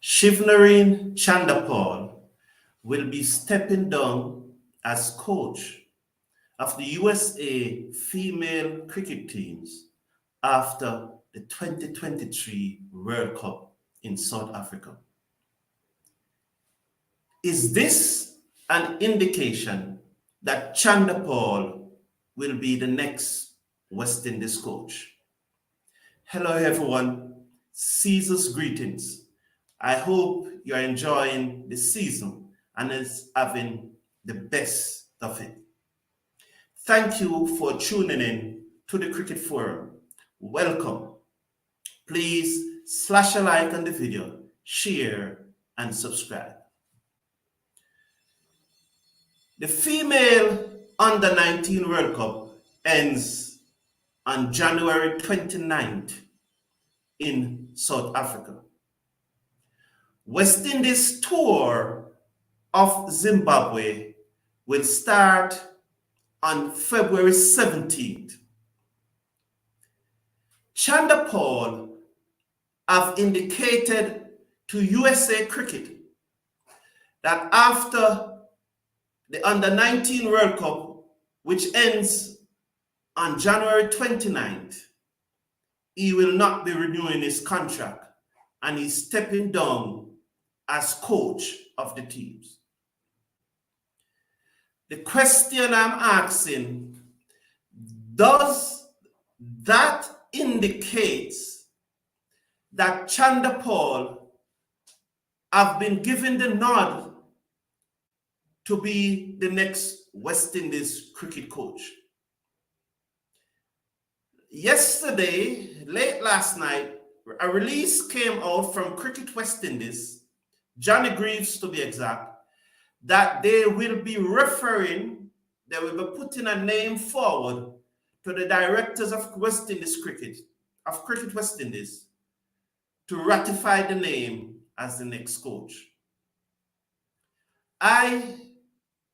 Shivnarine Chandapal will be stepping down as coach of the USA female cricket teams after the 2023 World Cup in South Africa. Is this an indication that Chandapal will be the next West Indies coach? Hello everyone, Caesar's greetings. I hope you're enjoying the season and is having the best of it. Thank you for tuning in to the Cricket Forum. Welcome. Please slash a like on the video, share and subscribe. The female Under-19 World Cup ends on January 29th in South Africa. West Indies tour of Zimbabwe will start on February 17th. Chandapal have indicated to USA Cricket that after the Under-19 World Cup, which ends on January 29th, he will not be renewing his contract and he's stepping down as coach of the teams. The question I'm asking, does that indicate that Chandapal have been given the nod to be the next West Indies cricket coach? Yesterday, late last night, a release came out from Cricket West Indies, Johnny Greaves to be exact, that they will be putting a name forward to the directors of West Indies Cricket, of Cricket West Indies, to ratify the name as the next coach. I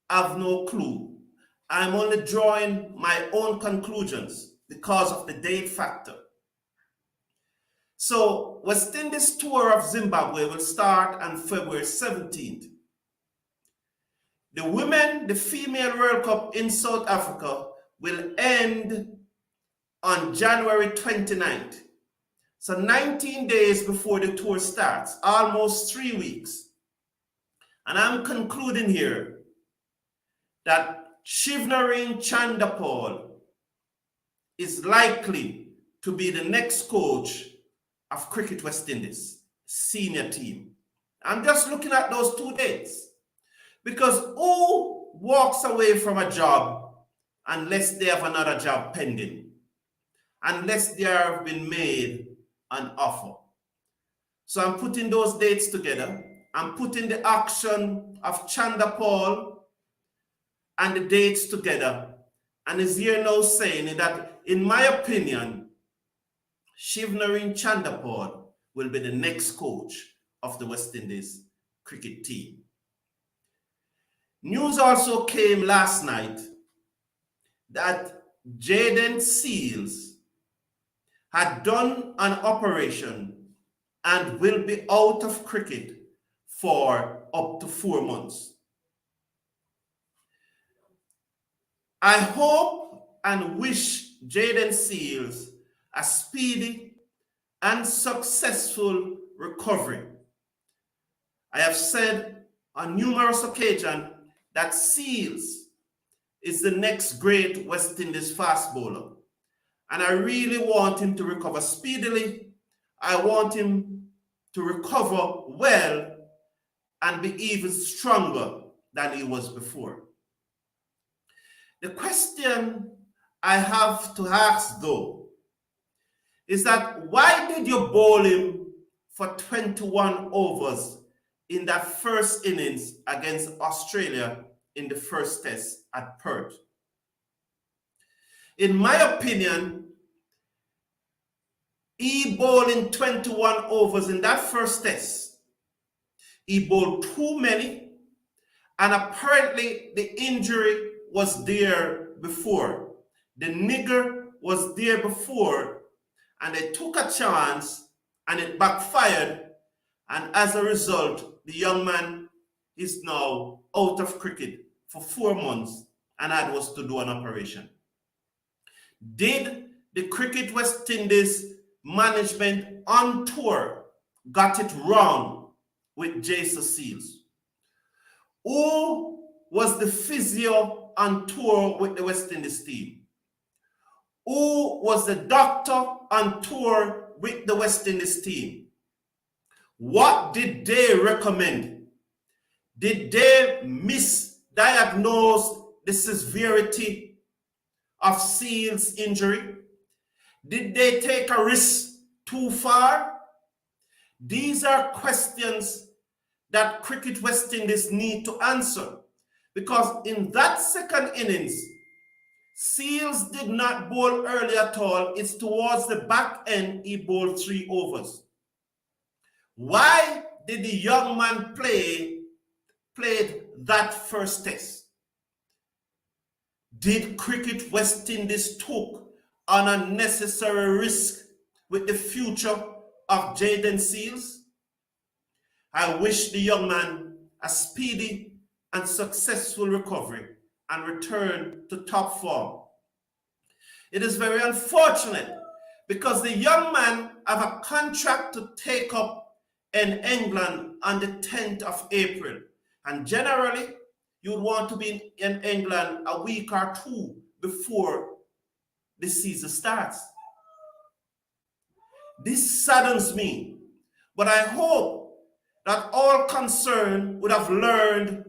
have no clue. I'm only drawing my own conclusions because of the date factor. So West Indies tour of Zimbabwe will start on February 17th. The female World Cup in South Africa will end on January 29th. So 19 days before the tour starts, almost 3 weeks. And I'm concluding here that Shivnarine Chandapal is likely to be the next coach of Cricket West Indies senior team. I'm just looking at those 2 dates because who walks away from a job unless they have another job pending, unless they have been made an offer? So I'm putting those dates together. I'm putting the action of Chandapal and the dates together, and is here now saying that, in my opinion, Shivnarine Chandapal will be the next coach of the West Indies cricket team. News also came last night that Jayden Seales had done an operation and will be out of cricket for up to 4 months. I hope and wish Jayden Seales a speedy and successful recovery. I have said on numerous occasions that Seales is the next great West Indies fast bowler. And I really want him to recover speedily. I want him to recover well and be even stronger than he was before. The question I have to ask, though, is that why did you bowl him for 21 overs in that first innings against Australia in the first test at Perth? In my opinion, he bowled in 21 overs in that first test. He bowled too many, and apparently the injury was there before. The nigger was there before, and they took a chance and it backfired, And as a result, the young man is now out of cricket for 4 months and was to do an operation. Did the Cricket West Indies management on tour got it wrong with Jayden Seales? Who was the physio on tour with the West Indies team? Who was the doctor on tour with the West Indies team? What did they recommend? Did they misdiagnose the severity of Seales' injury? Did they take a risk too far? These are questions that Cricket West Indies need to answer, because in that second innings, Seales did not bowl early at all. It's towards the back end he bowled 3 overs. Why did the young man played that first test? Did Cricket West Indies took an unnecessary risk with the future of Jayden Seales? I wish the young man a speedy and successful recovery and return to top form. It is very unfortunate because the young man have a contract to take up in England on the 10th of April. And generally, you'd want to be in England a week or 2 before the season starts. This saddens me, but I hope that all concerned would have learned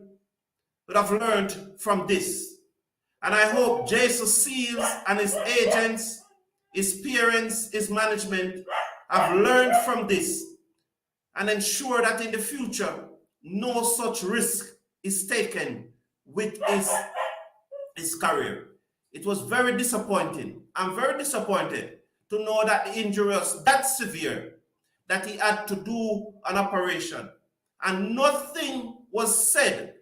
from this. And I hope Jayden Seales and his agents, his parents, his management have learned from this and ensure that in the future, no such risk is taken with his career. It was very disappointing. I'm very disappointed to know that the injury was that severe that he had to do an operation. And nothing was said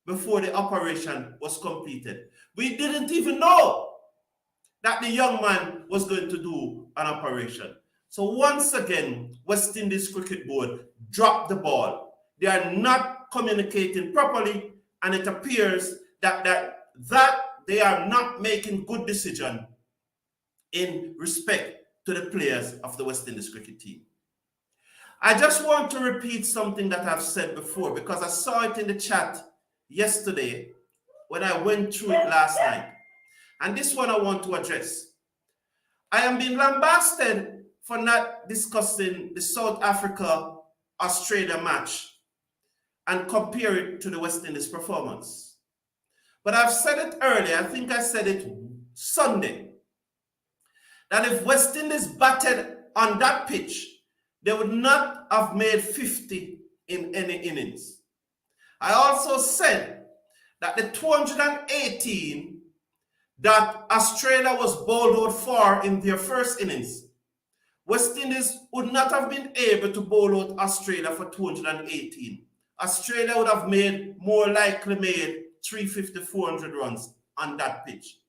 before the operation was completed. We didn't even know that the young man was going to do an operation. So once again, West Indies Cricket Board dropped the ball. They are not communicating properly, and it appears that they are not making good decisions in respect to the players of the West Indies cricket team. I just want to repeat something that I've said before, because I saw it in the chat yesterday when I went through it last night. And this one I want to address. I am being lambasted for not discussing the South Africa-Australia match and compare it to the West Indies performance. But I've said it earlier, I think I said it Sunday, that if West Indies batted on that pitch, they would not have made 50 in any innings. I also said that the 218 that Australia was bowled out for in their first innings, West Indies would not have been able to bowl out Australia for 218. Australia would have more likely made 350, 400 runs on that pitch.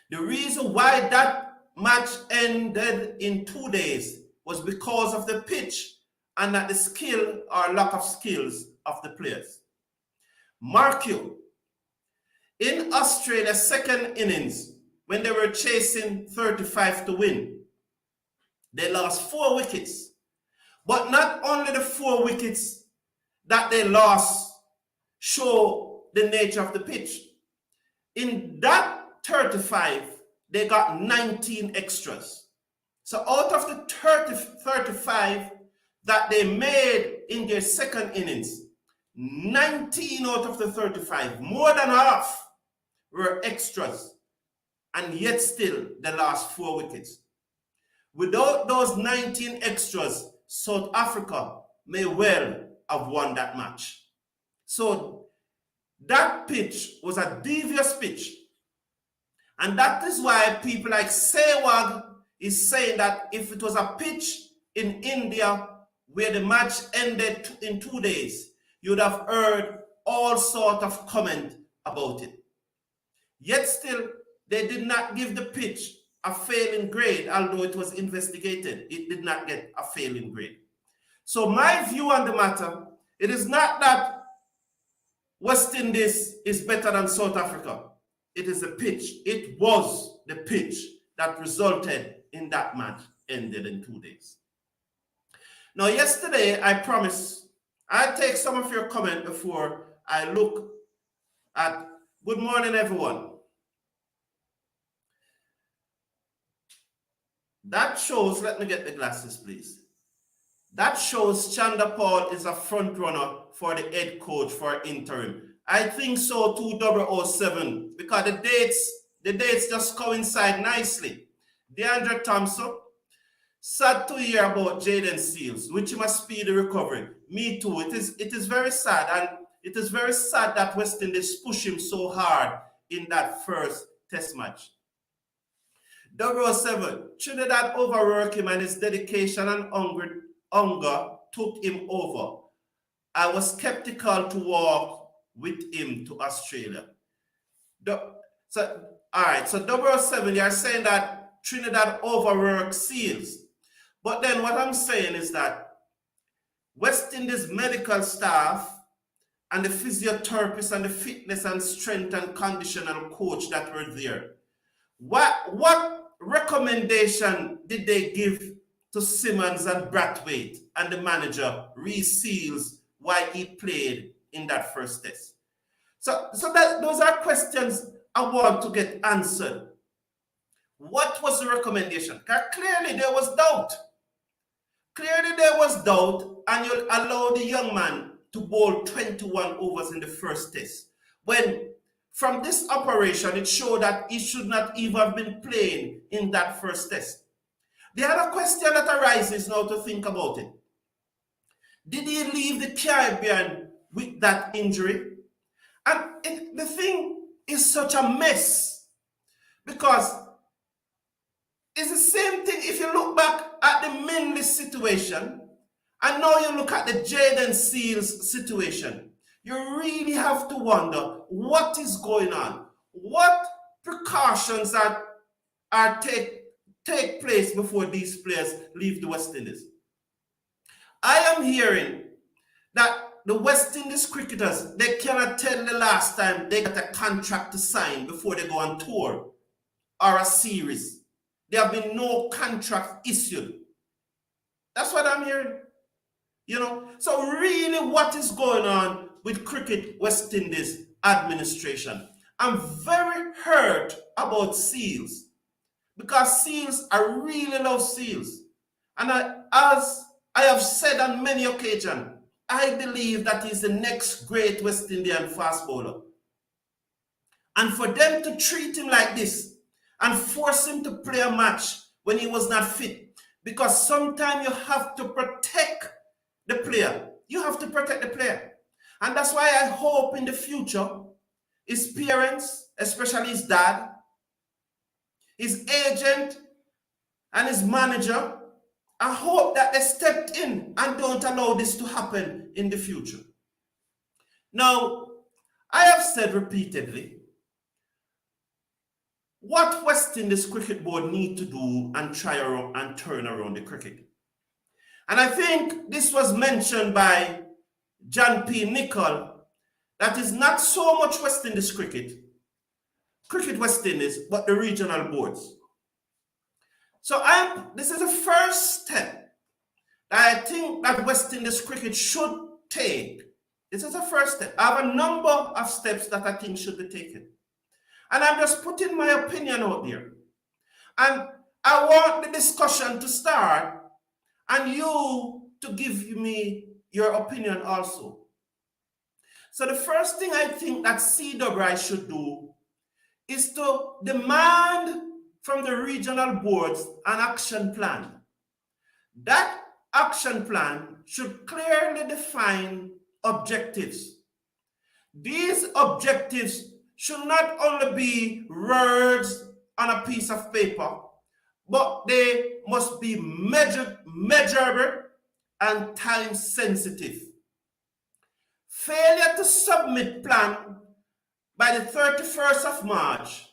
The reason why that match ended in 2 days was because of the pitch and that the skill or lack of skills of the players. Mark you, in Australia's second innings, when they were chasing 35 to win, they lost 4 wickets. But not only the 4 wickets that they lost show the nature of the pitch. In that 35, they got 19 extras. So out of the 35 that they made in their second innings, 19 out of the 35, more than half, were extras. And yet still, they lost 4 wickets. Without those 19 extras, South Africa may well have won that match. So that pitch was a devious pitch. And that is why people like Sehwag is saying that if it was a pitch in India where the match ended in 2 days, you'd have heard all sort of comment about it. Yet still, they did not give the pitch a failing grade, although it was investigated. It did not get a failing grade. So my view on the matter, it is not that West Indies is better than South Africa. It is the pitch. It was the pitch that resulted in that match ended in 2 days. Now, yesterday, I promised I'd take some of your comment before I look at good morning, everyone. That shows, let me get the glasses, please. That shows Chanda Paul is a front runner for the head coach for interim. I think so, 2007, because the dates just coincide nicely. DeAndre Thompson, sad to hear about Jayden Seales, which him a speedy recovery. Me too. It is very sad, and it is very sad that West Indies push him so hard in that first test match. 007, Trinidad overworked him and his dedication and hunger took him over. I was skeptical to walk with him to Australia. All right, so 007, you're saying that Trinidad overworked Seales. But then what I'm saying is that West Indies medical staff and the physiotherapist and the fitness and strength and conditional coach that were there, what recommendation did they give to Simmons and Brathwaite and the manager, Reece Seales, why he played in that first test? So those are questions I want to get answered. What was the recommendation? Because clearly there was doubt. And you'll allow the young man to bowl 21 overs in the first test. When from this operation, it showed that he should not even have been playing in that first test. The other question that arises now to think about it. Did he leave the Caribbean with that injury? And the thing is such a mess because it's the same thing if you look back at the Minley situation and now you look at the Jayden Seales situation. You really have to wonder what is going on. What precautions take place before these players leave the West Indies? I am hearing that the West Indies cricketers, they cannot tell the last time they got a contract to sign before they go on tour or a series. There have been no contract issued. That's what I'm hearing. So really what is going on with Cricket West Indies administration? I'm very hurt about Seales because Seales, I really love Seales. And as I have said on many occasions, I believe that he's the next great West Indian fast bowler. And for them to treat him like this and force him to play a match when he was not fit, because sometimes you have to protect the player. You have to protect the player. And that's why I hope in the future, his parents, especially his dad, his agent, and his manager, I hope that they stepped in and don't allow this to happen in the future. Now, I have said repeatedly, what West Indies Cricket Board need to do and try around and turn around the cricket. And I think this was mentioned by John P. Nichol, that is not so much West Indies cricket West Indies, but the regional boards. So this is the first step that I think that West Indies cricket should take. This is the first step. I have a number of steps that I think should be taken. And I'm just putting my opinion out there. And I want the discussion to start and you to give me your opinion also. So the first thing I think that CWI should do is to demand from the regional boards an action plan. That action plan should clearly define objectives. These objectives should not only be words on a piece of paper, but they must be measurable and time sensitive. Failure to submit plan by the 31st of March,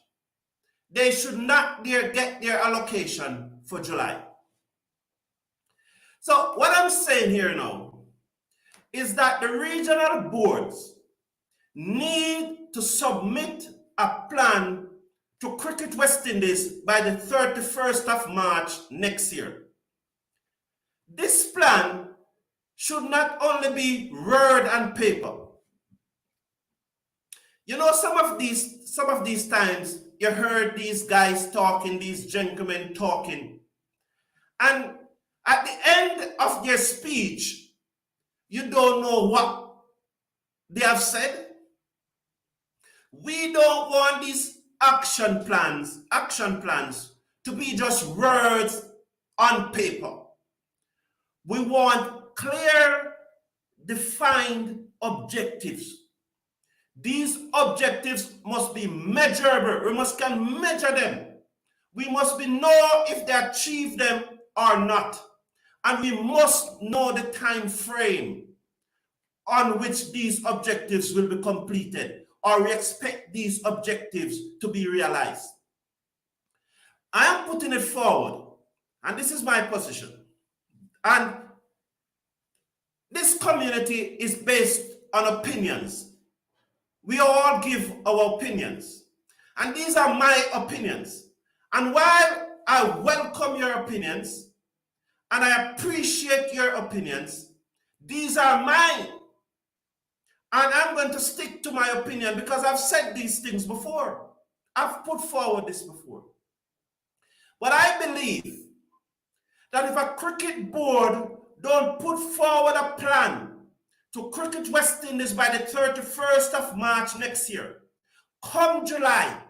they should not get their allocation for July. So what I'm saying here now is that the regional boards need to submit a plan to Cricket West Indies by the 31st of March next year. This plan should not only be word and paper. You know, some of these times you heard these guys talking, these gentlemen talking, and at the end of their speech, you don't know what they have said. We don't want these action plans to be just words on paper. We want clear, defined objectives. These objectives must be measurable. We can measure them. We must know if they achieve them or not. And we must know the time frame on which these objectives will be completed, or we expect these objectives to be realized. I am putting it forward, and this is my position. And this community is based on opinions. We all give our opinions, and these are my opinions. And while I welcome your opinions and I appreciate your opinions, these are mine. And I'm going to stick to my opinion because I've said these things before. I've put forward this before. But I believe that if a cricket board don't put forward a plan to Cricket West Indies by the 31st of March next year, come July,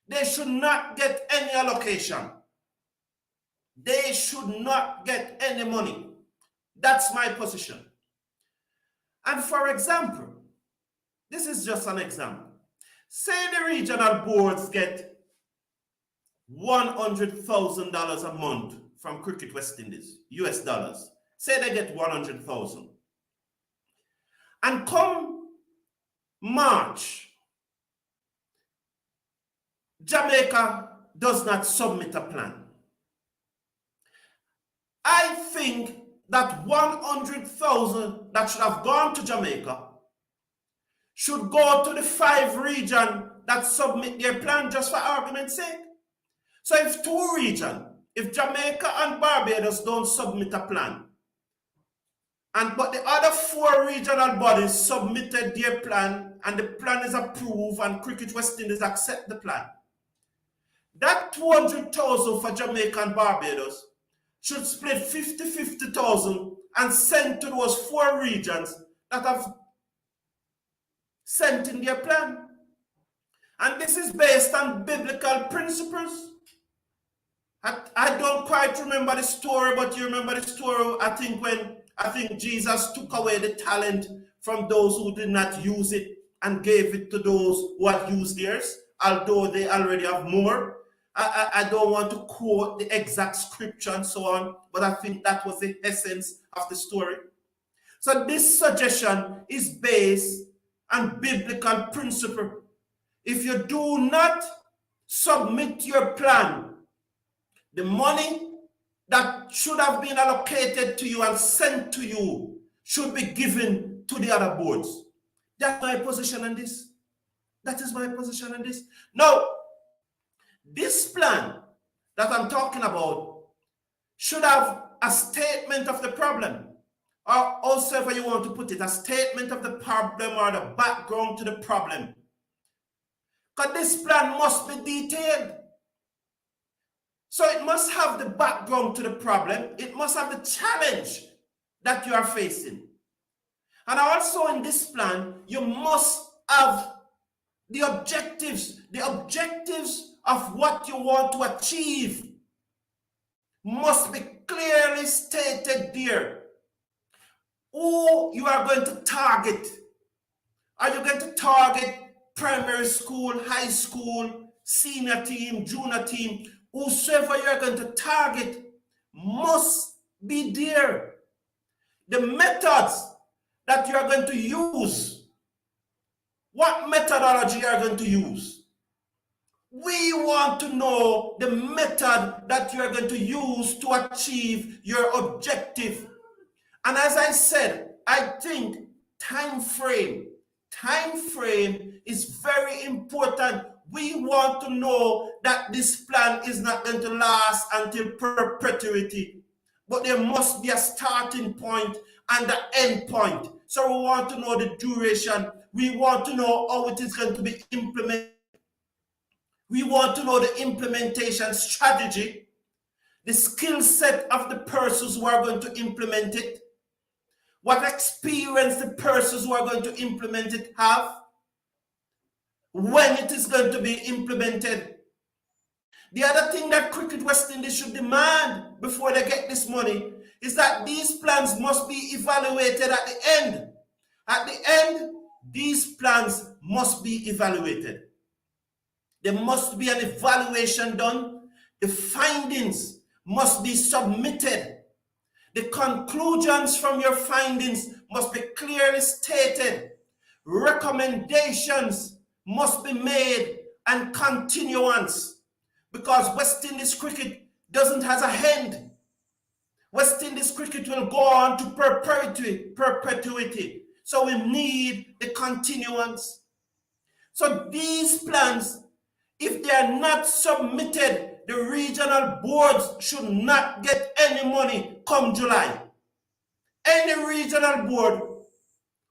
they should not get any allocation. They should not get any money. That's my position. And for example, this is just an example. Say the regional boards get $100,000 a month from Cricket West Indies, US dollars. Say they get 100,000. And come March, Jamaica does not submit a plan. I think that 100,000 that should have gone to Jamaica should go to the 5 regions that submit their plan, just for argument's sake. So if 2 regions, if Jamaica and Barbados don't submit a plan, but the other 4 regional bodies submitted their plan and the plan is approved and Cricket West Indies accept the plan, that 200,000 for Jamaica and Barbados should split 50,000 and send to those 4 regions that have sent in their plan. And this is based on biblical principles. I don't quite remember the story, but you remember the story, I think Jesus took away the talent from those who did not use it and gave it to those who had used theirs, although they already have more. I don't want to quote the exact scripture and so on, but I think that was the essence of the story. So this suggestion is based on biblical principle. If you do not submit your plan, the money that should have been allocated to you and sent to you should be given to the other boards. That's my position on this. That is my position on this. Now, this plan that I'm talking about should have a statement of the problem, or however you want to put it, a statement of the problem or the background to the problem. Because this plan must be detailed. So it must have the background to the problem. It must have the challenge that you are facing. And also in this plan, you must have the objectives of what you want to achieve must be clearly stated there. Who you are going to target. Are you going to target primary school, high school, senior team, junior team? Whosoever you are going to target must be there. The methods that you are going to use, what methodology you are going to use. We want to know the method that you are going to use to achieve your objective. And as I said, I think time frame is very important. We want to know that this plan is not going to last until perpetuity, but there must be a starting point and an end point. So we want to know the duration. We want to know how it is going to be implemented. We want to know the implementation strategy, the skill set of the persons who are going to implement it, what experience the persons who are going to implement it have, when it is going to be implemented. The other thing that Cricket West Indies should demand before they get this money is that these plans must be evaluated at the end. At the end, these plans must be evaluated. There must be an evaluation done. The findings must be submitted. The conclusions from your findings must be clearly stated. Recommendations must be made and continuance, because West Indies cricket doesn't have a end. West Indies cricket will go on to perpetuity. So we need the continuance. So these plans, if they are not submitted, the regional boards should not get any money come July. Any regional board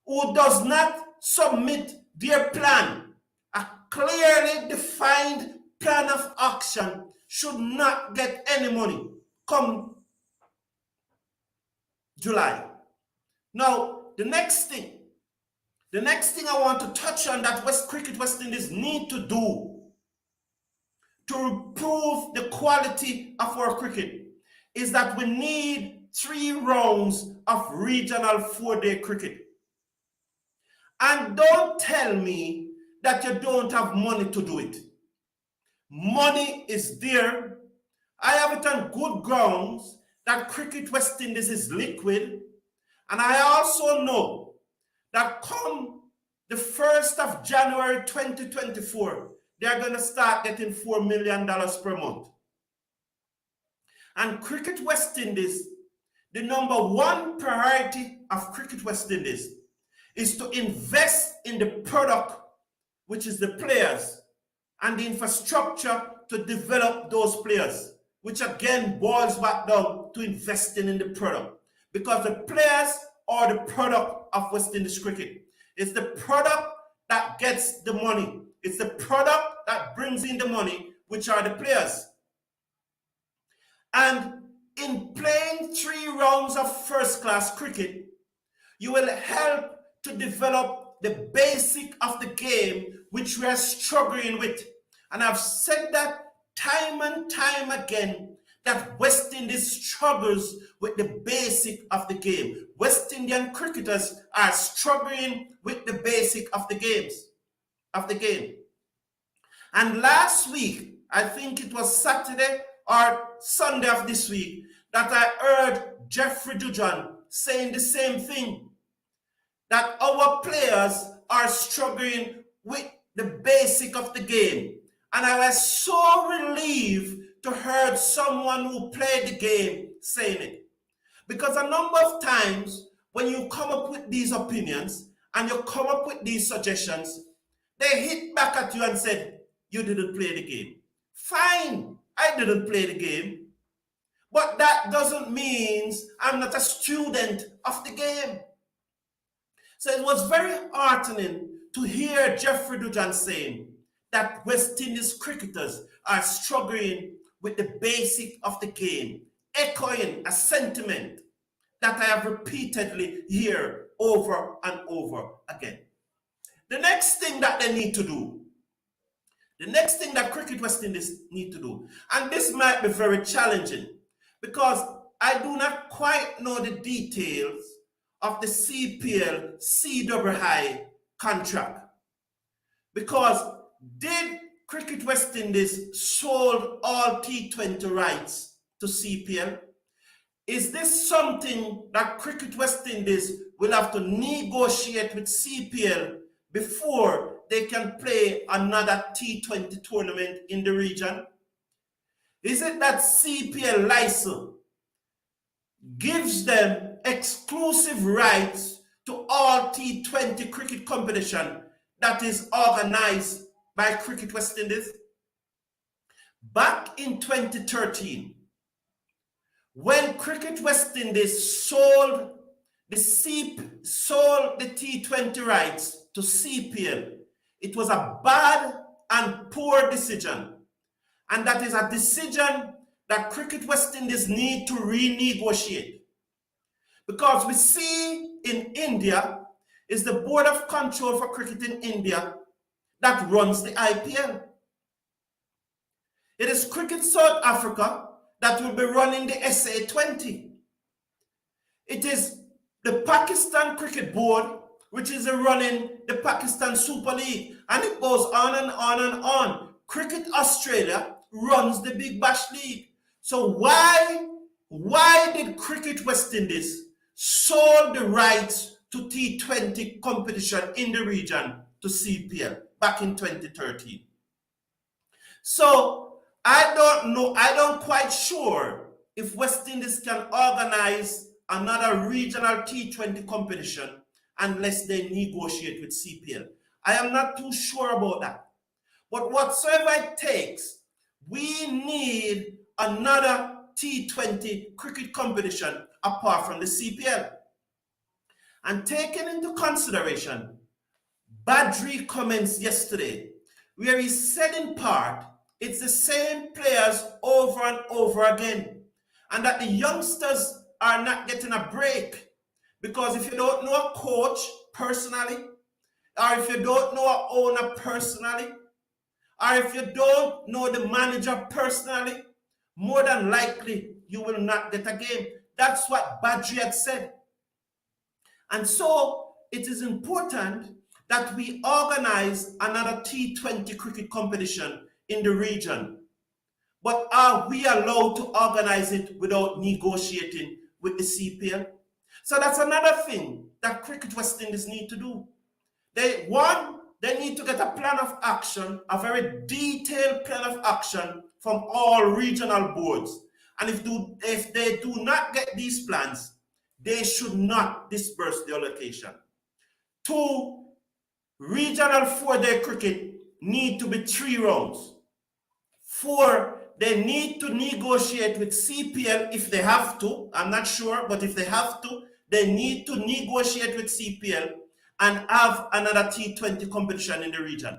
who does not submit their plan, a clearly defined plan of action, should not get any money come July. Now, the next thing I want to touch on that Cricket West Indies need to do to improve the quality of our cricket is that we need 3 rounds of regional 4-day cricket. And don't tell me that you don't have money to do it. Money is there. I have it on good grounds that Cricket West Indies is liquid. And I also know that come the 1st of January 2024, they're going to start getting $4 million per month. And Cricket West Indies, the number 1 priority of Cricket West Indies is to invest in the product, which is the players, and the infrastructure to develop those players, which again boils back down to investing in the product. Because the players are the product of West Indies cricket. It's the product that gets the money. It's the product that brings in the money, which are the players. And in playing 3 rounds of first-class cricket, you will help to develop the basic of the game, which we are struggling with. And I've said that time and time again, that West Indies struggles with the basic of the game. West Indian cricketers are struggling with the basic of the game. And last week, I think it was Saturday or Sunday of this week, that I heard Jeffrey Dujan saying the same thing, that our players are struggling with the basic of the game. And I was so relieved to hear someone who played the game saying it. Because a number of times when you come up with these opinions and you come up with these suggestions, they hit back at you and said, you didn't play the game. Fine, I didn't play the game. But that doesn't mean I'm not a student of the game. So it was very heartening to hear Jeffrey Dujan saying that West Indies cricketers are struggling with the basic of the game, echoing a sentiment that I have repeatedly heard over and over again. The next thing that they need to do, the next thing that Cricket West Indies need to do, and this might be very challenging because I do not quite know the details of the CPL CWI contract. Because did Cricket West Indies sold all T20 rights to CPL? Is this something that Cricket West Indies will have to negotiate with CPL before they can play another T20 tournament in the region? Is it that CPL license gives them exclusive rights to all T20 cricket competition that is organized by Cricket West Indies. Back in 2013, when Cricket West Indies sold the T20 rights to CPL, it was a bad and poor decision. And that is a decision that Cricket West Indies need to renegotiate. Because we see in India is the Board of Control for Cricket in India that runs the IPL. It is Cricket South Africa that will be running the SA20. It is the Pakistan Cricket Board which is running the Pakistan Super League. And it goes on and on and on. Cricket Australia runs the Big Bash League. So why did Cricket West Indies sold the rights to T20 competition in the region to CPL back in 2013? So I don't know, I don't quite sure if West Indies can organize another regional T20 competition unless they negotiate with CPL. I am not too sure about that. But whatsoever it takes, we need another T20 cricket competition apart from the CPL. And taking into consideration Badri comments yesterday, where he said in part, it's the same players over and over again, and that the youngsters are not getting a break. Because if you don't know a coach personally, or if you don't know an owner personally, or if you don't know the manager personally, more than likely you will not get a game. That's what Badri had said. And so it is important that we organize another T20 cricket competition in the region. But are we allowed to organize it without negotiating with the CPL? So that's another thing that Cricket West Indies need to do. They need to get a plan of action, a very detailed plan of action from all regional boards. And if they do not get these plans, they should not disperse the allocation. 2, regional 4-day cricket need to be 3 rounds. 4, they need to negotiate with CPL if they have to. I'm not sure, but if they have to, they need to negotiate with CPL and have another T20 competition in the region.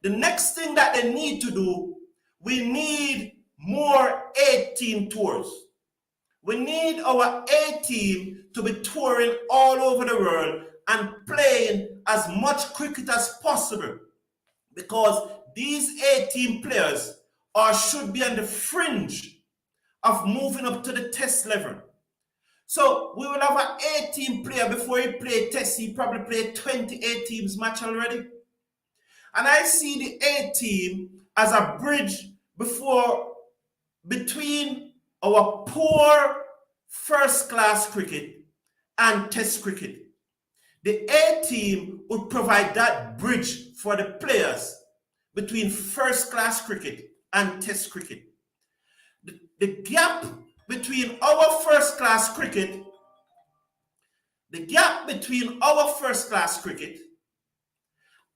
The next thing that they need to do, we need more A-team tours. We need our A-team to be touring all over the world and playing as much cricket as possible, because these A-team players should be on the fringe of moving up to the test level. So we will have an A-team player before he played test. He probably played 20 A-teams match already. And I see the A-team as a bridge between our poor first-class cricket and test cricket. The A-team would provide that bridge for the players between first-class cricket and test cricket. The gap between our first-class cricket,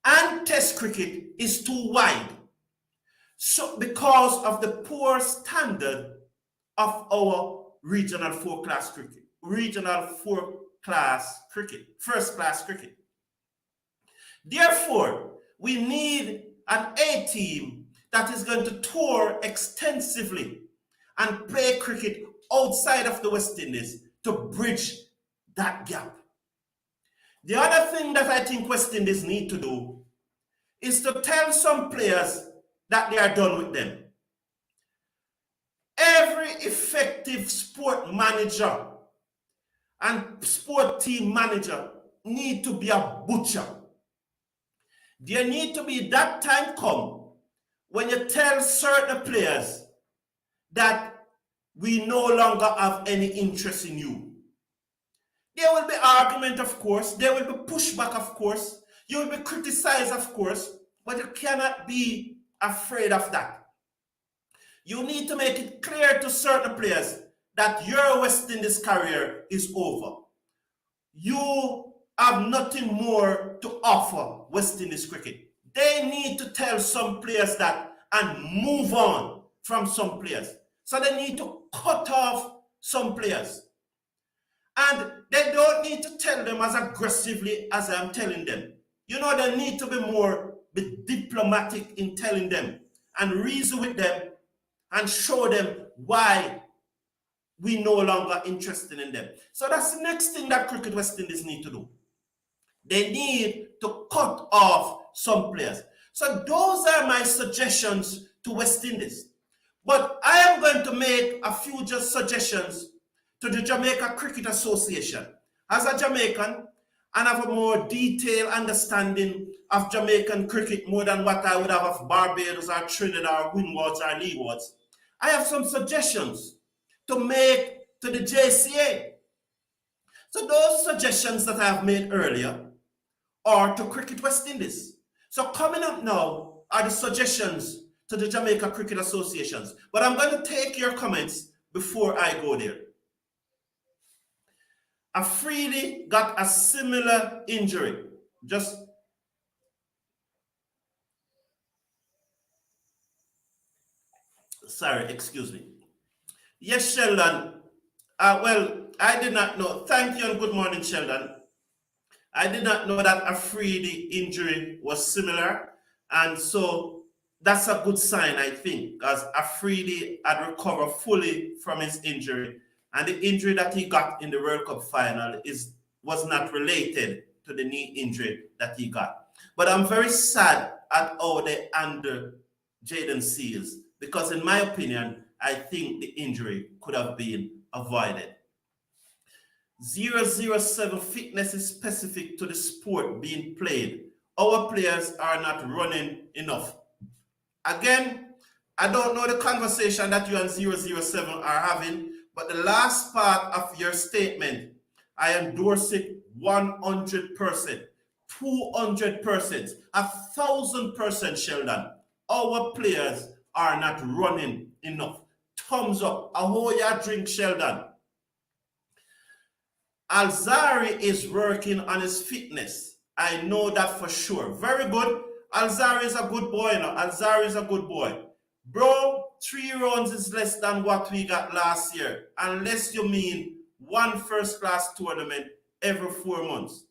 and test cricket is too wide. So because of the poor standard of our regional 4-class cricket, first-class cricket. Therefore, we need an A-team that is going to tour extensively and play cricket outside of the West Indies to bridge that gap. The other thing that I think West Indies need to do is to tell some players that they are done with them. Every effective sport manager and sport team manager need to be a butcher. There need to be that time come when you tell certain players that we no longer have any interest in you. There will be argument, of course. There will be pushback, of course. You will be criticized, of course. But you cannot be afraid of that. You need to make it clear to certain players that your West Indies career is over. You have nothing more to offer West Indies cricket. They need to tell some players that and move on from some players. So they need to cut off some players. And they don't need to tell them as aggressively as I'm telling them. They need to be diplomatic in telling them and reason with them and show them why we no longer interested in them. So that's the next thing that Cricket West Indies need to do. They need to cut off some players. So those are my suggestions to West Indies. But I am going to make a few just suggestions to the Jamaica Cricket Association. As a Jamaican, and have a more detailed understanding of Jamaican cricket more than what I would have of Barbados or Trinidad or Windwards or Leewards. I have some suggestions to make to the JCA. So those suggestions that I have made earlier are to Cricket West Indies. So coming up now are the suggestions to the Jamaica Cricket Associations. But I'm going to take your comments before I go there. Afridi got a similar injury. Excuse me. Yes, Sheldon. Well, I did not know. Thank you and good morning, Sheldon. I did not know that Afridi injury was similar. And so that's a good sign, I think, because Afridi had recovered fully from his injury. And the injury that he got in the World Cup final was not related to the knee injury that he got. But I'm very sad at how they handled Jayden Seales, because in my opinion, I think the injury could have been avoided. 007 fitness is specific to the sport being played. Our players are not running enough. Again, I don't know the conversation that you and 007 are having, but the last part of your statement, I endorse it 100%, 200%, 1,000%, Sheldon. Our players are not running enough. Thumbs up. Ahoya drink, Sheldon. Alzari is working on his fitness. I know that for sure. Very good. Alzari is a good boy. Alzari is a good boy. Bro, 3 rounds is less than what we got last year, unless you mean one first-class tournament every 4 months.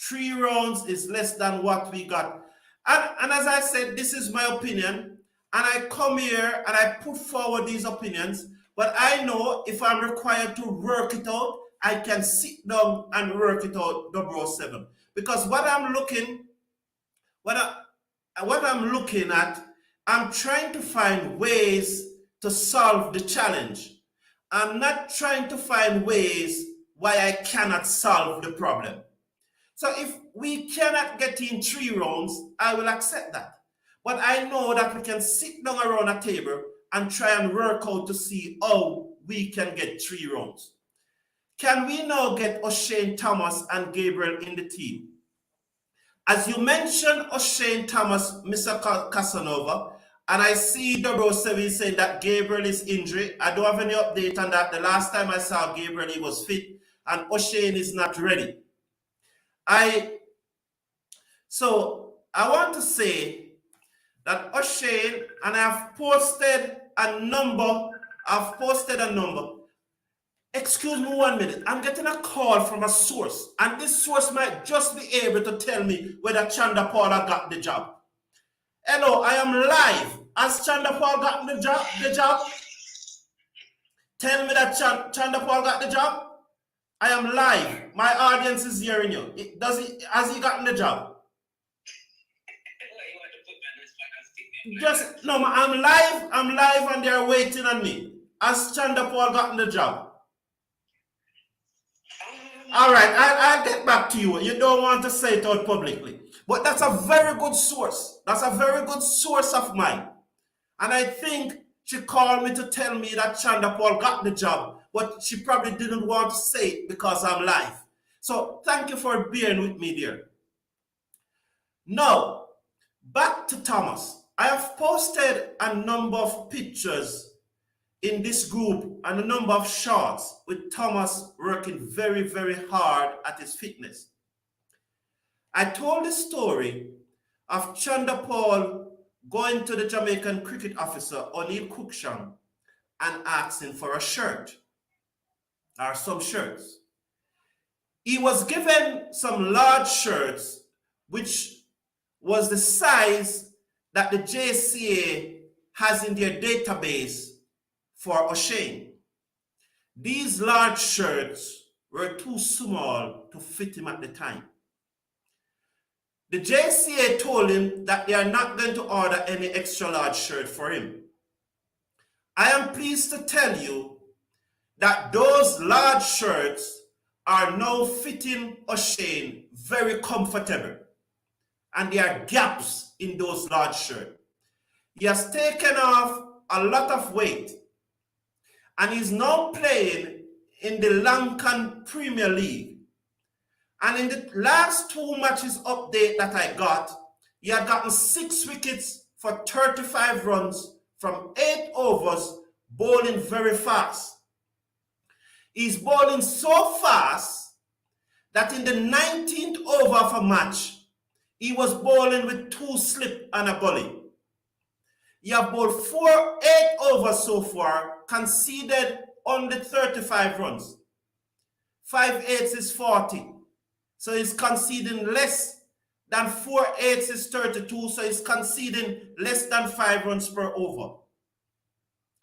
3 rounds is less than what we got. And as I said, this is my opinion, and I come here and I put forward these opinions, but I know if I'm required to work it out, I can sit down and work it out, 007. Because what I'm looking at, I'm trying to find ways to solve the challenge. I'm not trying to find ways why I cannot solve the problem. So if we cannot get in 3 rounds, I will accept that. But I know that we can sit down around a table and try and work out to see how we can get 3 rounds. Can we now get Oshane Thomas and Gabriel in the team? As you mentioned Oshane Thomas, Mr. Casanova, and I see 007 saying that Gabriel is injured. I don't have any update on that. The last time I saw Gabriel, he was fit, and Oshane is not ready. So I want to say that Oshane, and I've posted a number. Excuse me 1 minute. I'm getting a call from a source, and this source might just be able to tell me whether Chanda Paula got the job. Hello, I am live. Has Chanda Paul got the job? Tell me that Chanda Paul got the job. I am live. My audience is hearing you. Has he gotten the job? I'm live and they're waiting on me. Has Chanda Paul gotten the job? All right, I'll get back to you. You don't want to say it out publicly. But that's a very good source. That's a very good source of mine. And I think she called me to tell me that Chanda Paul got the job, but she probably didn't want to say it because I'm live. So thank you for bearing with me there. Now, back to Thomas. I have posted a number of pictures in this group and a number of shots with Thomas working very, very hard at his fitness. I told the story of Chanda Paul going to the Jamaican cricket officer, Odean Smith, and asking for a shirt or some shirts. He was given some large shirts, which was the size that the JCA has in their database for O'Shane. These large shirts were too small to fit him at the time. The JCA told him that they are not going to order any extra large shirt for him. I am pleased to tell you that those large shirts are now fitting O'Shane very comfortable. And there are gaps in those large shirts. He has taken off a lot of weight. And he's now playing in the Lankan Premier League. And in the last 2 matches update that I got, he had gotten 6 wickets for 35 runs from 8 overs, bowling very fast. He's bowling so fast that in the 19th over of a match, he was bowling with 2 slip and a gully. He has bowled 8 overs so far, conceded only 35 runs. 5 eighths is 40. So he's conceding less than 4 eighths is 32. So he's conceding less than 5 runs per over.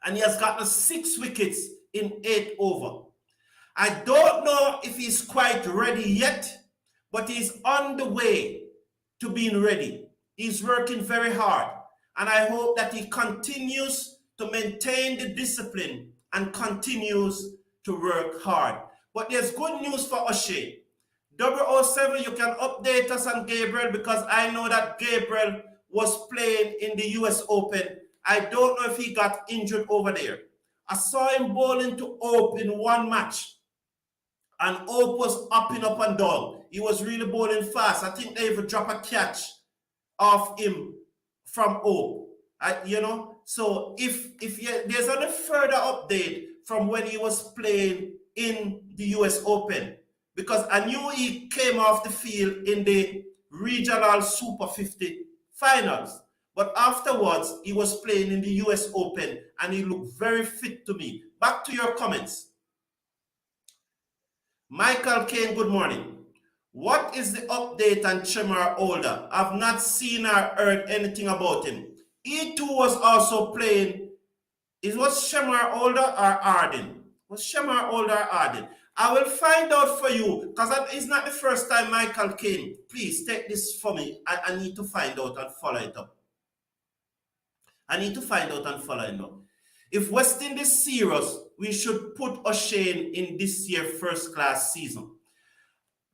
And he has gotten 6 wickets in 8 over. I don't know if he's quite ready yet, but he's on the way to being ready. He's working very hard. And I hope that he continues to maintain the discipline and continues to work hard. But there's good news for O'Shane. 007, you can update us on Gabriel, because I know that Gabriel was playing in the US Open. I don't know if he got injured over there. I saw him bowling to Ope in one match. And Ope was upping up and down. He was really bowling fast. I think they even dropped a catch off him from Ope. So if there's any further update from when he was playing in the US Open, because I knew he came off the field in the regional Super 50 finals, but afterwards he was playing in the US Open and he looked very fit to me. Back to your comments. Michael Kane, good morning. What is the update on Shemar Older? I've not seen or heard anything about him. He too was also playing. It was Shemar Older or Arden? Was Shemar Older or Arden? I will find out for you, because it's not the first time Michael came. Please take this for me. I need to find out and follow it up. If West Indies serious, we should put O'Shane in this year's first class season.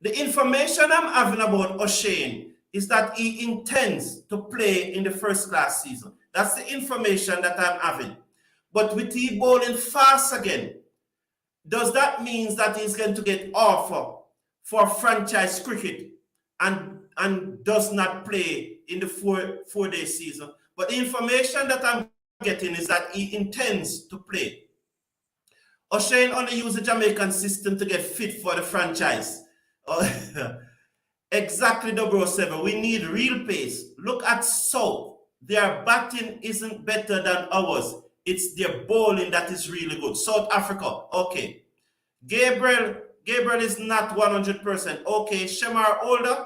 The information I'm having about O'Shane is that he intends to play in the first class season. That's the information that I'm having. But with he bowling fast again, does that mean that he's going to get offer for franchise cricket and does not play in the four-day season? But the information that I'm getting is that he intends to play. O'Shane only used the Jamaican system to get fit for the franchise. Exactly, 007. We need real pace. Look at South. Their batting isn't better than ours. It's their bowling that is really good. South Africa, okay. Gabriel is not 100%. Okay, Shemar Older,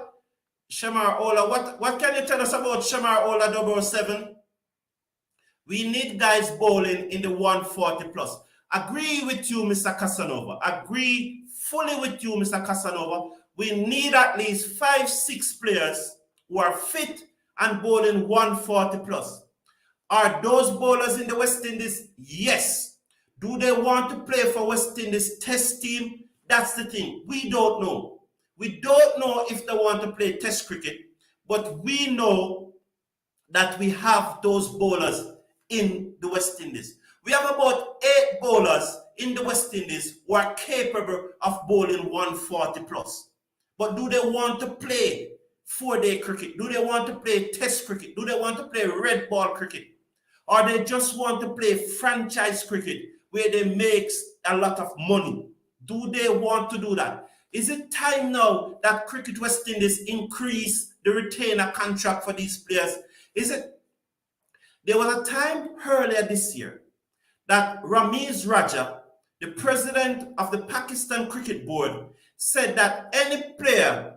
what can you tell us about Shemar Older 007? We need guys bowling in the 140 plus. Agree with you, Mr. Casanova. Agree fully with you, Mr. Casanova. We need at least 5-6 players who are fit and bowling 140 plus. Are those bowlers in the West Indies? Yes. Do they want to play for West Indies test team? That's the thing. We don't know. We don't know if they want to play test cricket, but we know that we have those bowlers in the West Indies. We have about 8 bowlers in the West Indies who are capable of bowling 140 plus. But do they want to play 4-day cricket? Do they want to play test cricket? Do they want to play red ball cricket? Or they just want to play franchise cricket where they make a lot of money. Do they want to do that? Is it time now that Cricket West Indies increase the retainer contract for these players? Is it? There was a time earlier this year that Ramiz Raja, the president of the Pakistan Cricket Board, said that any player,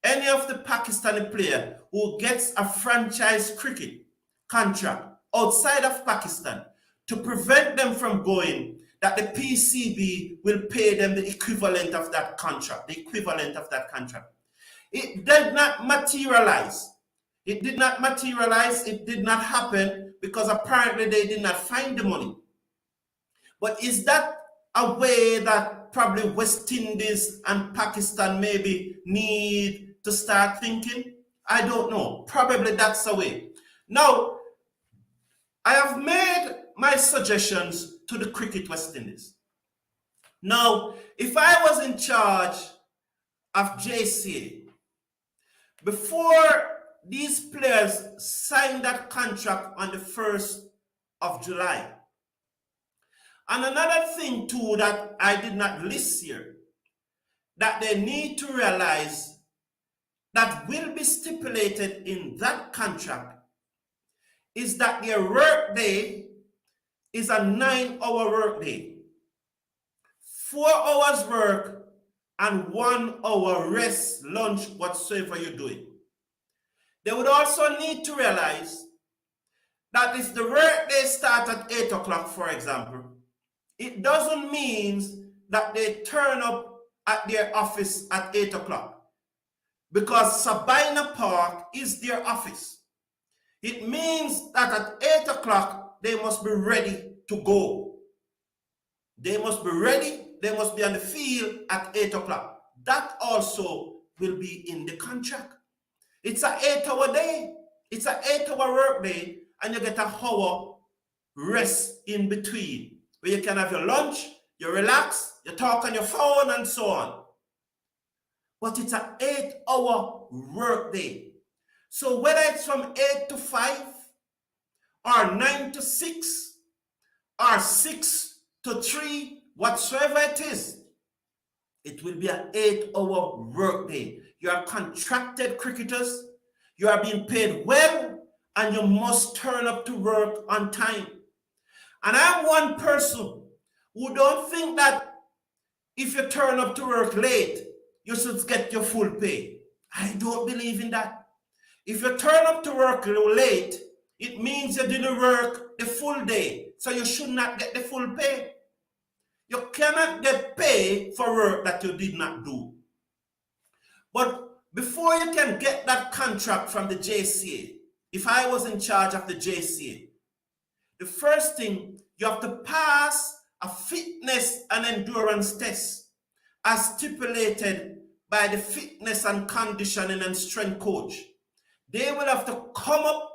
any of the Pakistani player who gets a franchise cricket contract outside of Pakistan, to prevent them from going, that the PCB will pay them the equivalent of that contract, the equivalent of that contract. It did not materialize. It did not materialize. It did not happen because apparently they did not find the money. But is that a way that probably West Indies and Pakistan maybe need to start thinking? I don't know. Probably that's a way. Now, I have made my suggestions to the Cricket West Indies. Now, if I was in charge of JCA, before these players signed that contract on the 1st of July, and another thing too that I did not list here, that they need to realize that will be stipulated in that contract is that their work day is a 9-hour work day. 4 hours work and 1 hour rest, lunch, whatsoever you're doing. They would also need to realize that if the work day starts at 8 o'clock, for example, it doesn't mean that they turn up at their office at 8 o'clock, because Sabina Park is their office. It means that at 8 o'clock, they must be ready to go. They must be ready. They must be on the field at 8 o'clock. That also will be in the contract. It's an 8-hour day. It's an 8-hour work day, and you get an hour rest in between, where you can have your lunch, you relax, you talk on your phone, and so on. But it's an 8-hour work day. So whether it's from 8 to 5, or 9 to 6, or 6 to 3, whatsoever it is, it will be an 8-hour work day. You are contracted cricketers, you are being paid well, and you must turn up to work on time. And I'm one person who don't think that if you turn up to work late, you should get your full pay. I don't believe in that. If you turn up to work late, it means you didn't work the full day, so you should not get the full pay. You cannot get paid for work that you did not do. But before you can get that contract from the JCA, if I was in charge of the JCA, the first thing, you have to pass a fitness and endurance test as stipulated by the fitness and conditioning and strength coach. They will have to come up,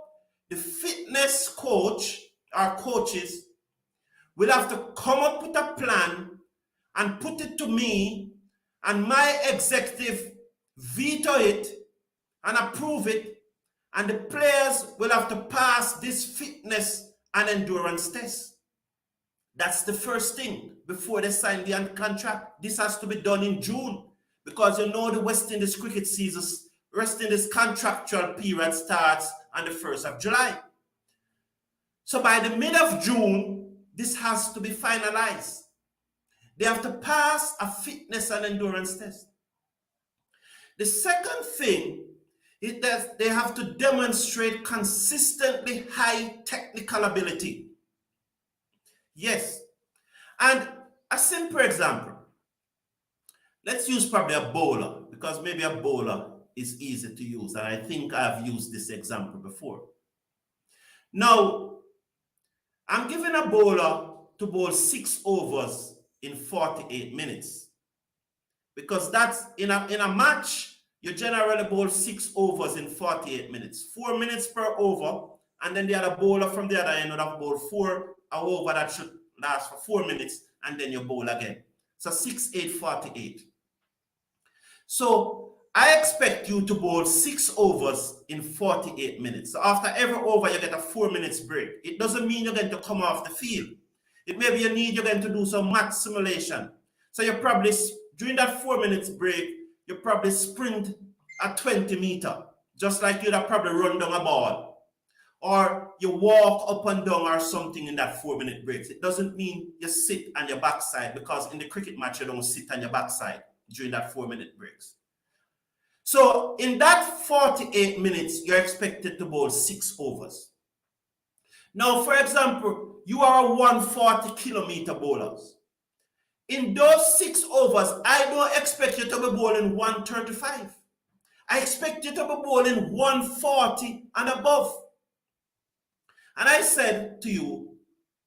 the fitness coach, our coaches, will have to come up with a plan and put it to me, and my executive veto it and approve it, and the players will have to pass this fitness and endurance test. That's the first thing before they sign the contract. This has to be done in June, because you know the West Indies cricket season, West Indies contractual period starts on the 1st of July. So by the mid of June, this has to be finalized. They have to pass a fitness and endurance test. The second thing is that they have to demonstrate consistently high technical ability. Yes. And a simple example. Let's use probably a bowler, because maybe a bowler is easy to use. And I think I've used this example before. Now, I'm giving a bowler to bowl 6 overs in 48 minutes. Because that's in a match, you generally bowl 6 overs in 48 minutes. 4 minutes per over, and then the other bowler from the other end would have bowled 4 over that should last for 4 minutes, and then you bowl again. So 6, 8, 48. So I expect you to bowl 6 overs in 48 minutes. So after every over, you get a 4 minutes break. It doesn't mean you're going to come off the field. It may be you're going to do some math simulation. So you probably, during that 4 minutes break, you probably sprint a 20 meter, just like you'd have probably run down a ball. Or you walk up and down or something in that 4 minute breaks. It doesn't mean you sit on your backside, because in the cricket match, you don't sit on your backside during that 4 minute breaks. So in that 48 minutes, you're expected to bowl 6 overs. Now, for example, you are a 140-kilometer bowler. In those 6 overs, I don't expect you to be bowling 135. I expect you to be bowling 140 and above. And I said to you,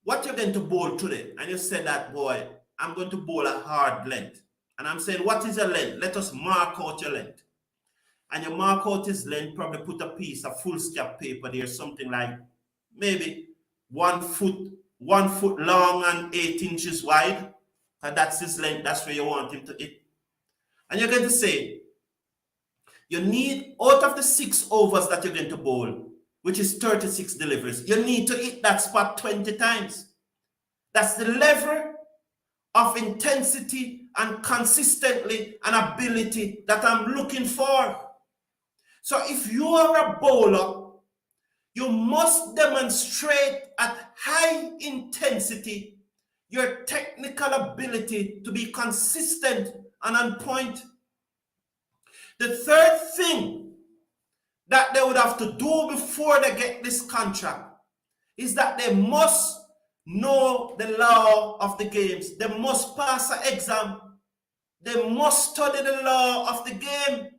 what you're going to bowl today? And you said that, boy, I'm going to bowl a hard length. And I'm saying, what is your length? Let us mark out your length. And you mark out his length, probably put a piece of foolscap paper there, something like maybe 1 foot long and 8 inches wide. And that's his length, that's where you want him to hit. And you're going to say, you need, out of the 6 overs that you're going to bowl, which is 36 deliveries, you need to hit that spot 20 times. That's the level of intensity and consistently and ability that I'm looking for. So if you are a bowler, you must demonstrate at high intensity your technical ability to be consistent and on point. The third thing that they would have to do before they get this contract is that they must know the law of the games. They must pass an exam. They must study the law of the game.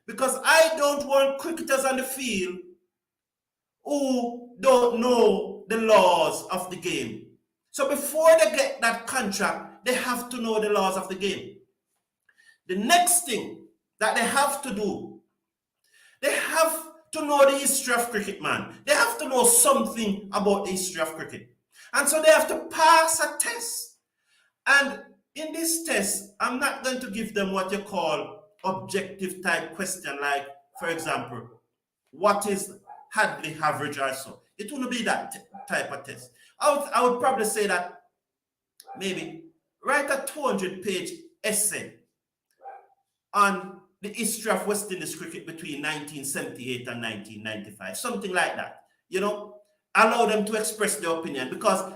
Because I don't want cricketers on the field who don't know the laws of the game. So before they get that contract, they have to know the laws of the game. The next thing that they have to do, they have to know the history of cricket, man. They have to know something about the history of cricket. And so they have to pass a test. And in this test, I'm not going to give them what you call objective type question, like, for example, what is Hadley average or so. It wouldn't be that type of test. I would probably say that maybe write a 200-page essay on the history of West Indies cricket between 1978 and 1995, something like that. You know, allow them to express their opinion, because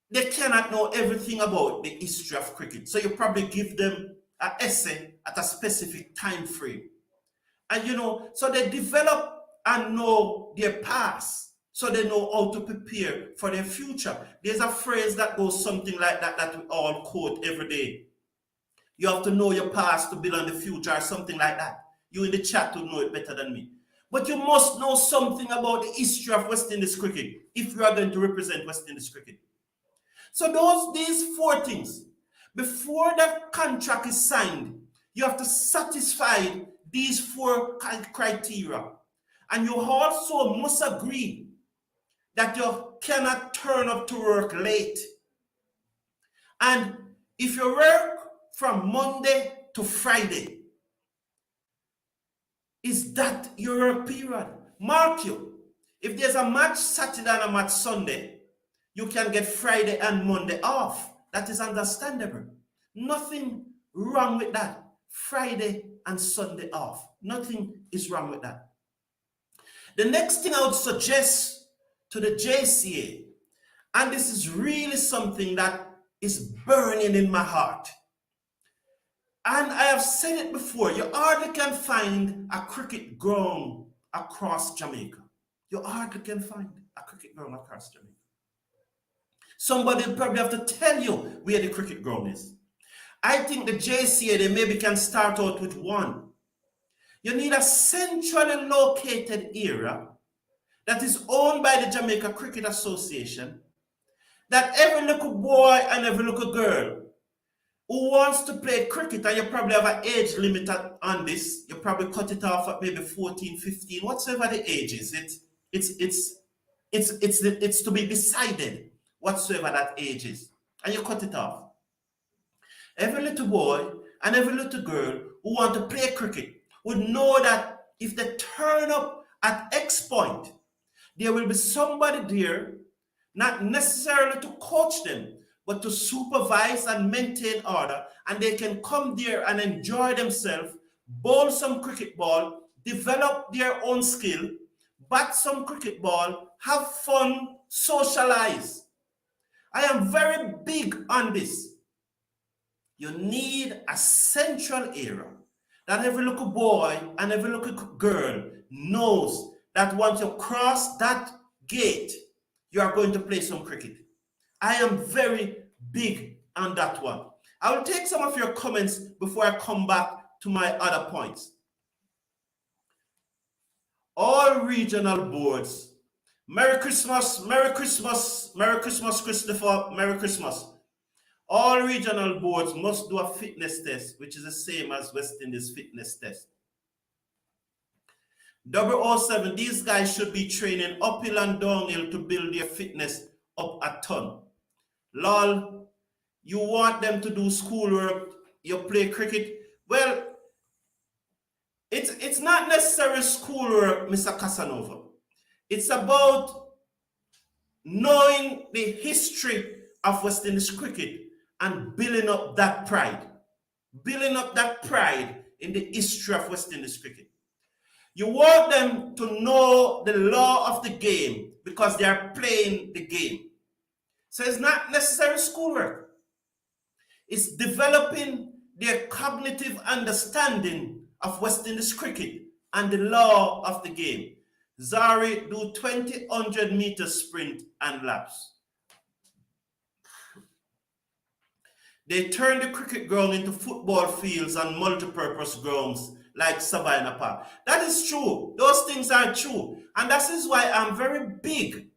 they cannot know everything about the history of cricket. So you probably give them an essay at a specific time frame. And you know, so they develop and know their past, so they know how to prepare for their future. There's a phrase that goes something like that that we all quote every day. You have to know your past to build on the future, or something like that. You in the chat will know it better than me. But you must know something about the history of West Indies cricket if you are going to represent West Indies cricket. So these 4 things, before that contract is signed, you have to satisfy these 4 criteria. And you also must agree that you cannot turn up to work late. And if you work from Monday to Friday, is that your work period? Mark you, if there's a match Saturday and a match Sunday, you can get Friday and Monday off. That is understandable. Nothing wrong with that. Friday and Sunday off. Nothing is wrong with that. The next thing I would suggest to the JCA, and this is really something that is burning in my heart, and I have said it before, you hardly can find a cricket ground across Jamaica. You hardly can find a cricket ground across Jamaica. Somebody will probably have to tell you where the cricket ground is. I think the JCA, they maybe can start out with one. You need a centrally located area that is owned by the Jamaica Cricket Association, that every little boy and every little girl who wants to play cricket, and you probably have an age limit on this, you probably cut it off at maybe 14, 15, whatsoever the age is. It's to be decided whatsoever that age is, and you cut it off. Every little boy and every little girl who want to play cricket would know that if they turn up at X point, there will be somebody there not necessarily to coach them, but to supervise and maintain order, and they can come there and enjoy themselves, bowl some cricket ball, develop their own skill, bat some cricket ball, have fun, socialize. I am very big on this. You need a central area that every little boy and every little girl knows that once you cross that gate, you are going to play some cricket. I am very big on that one. I will take some of your comments before I come back to my other points. All regional boards, Merry Christmas, Merry Christmas, Merry Christmas, Christopher, Merry Christmas. All regional boards must do a fitness test, which is the same as West Indies fitness test. 007, these guys should be training uphill and downhill to build their fitness up a ton. Lol, you want them to do schoolwork, you play cricket. Well, it's not necessarily schoolwork, Mr. Casanova. It's about knowing the history of West Indies cricket and building up that pride. Building up that pride in the history of West Indies cricket. You want them to know the law of the game because they are playing the game. So it's not necessarily schoolwork. It's developing their cognitive understanding of West Indies cricket and the law of the game. Zari, do 20, 100-meter sprint and laps. They turn the cricket ground into football fields and multi-purpose grounds like Savannah Park. That is true. Those things are true. And that is why I'm very big.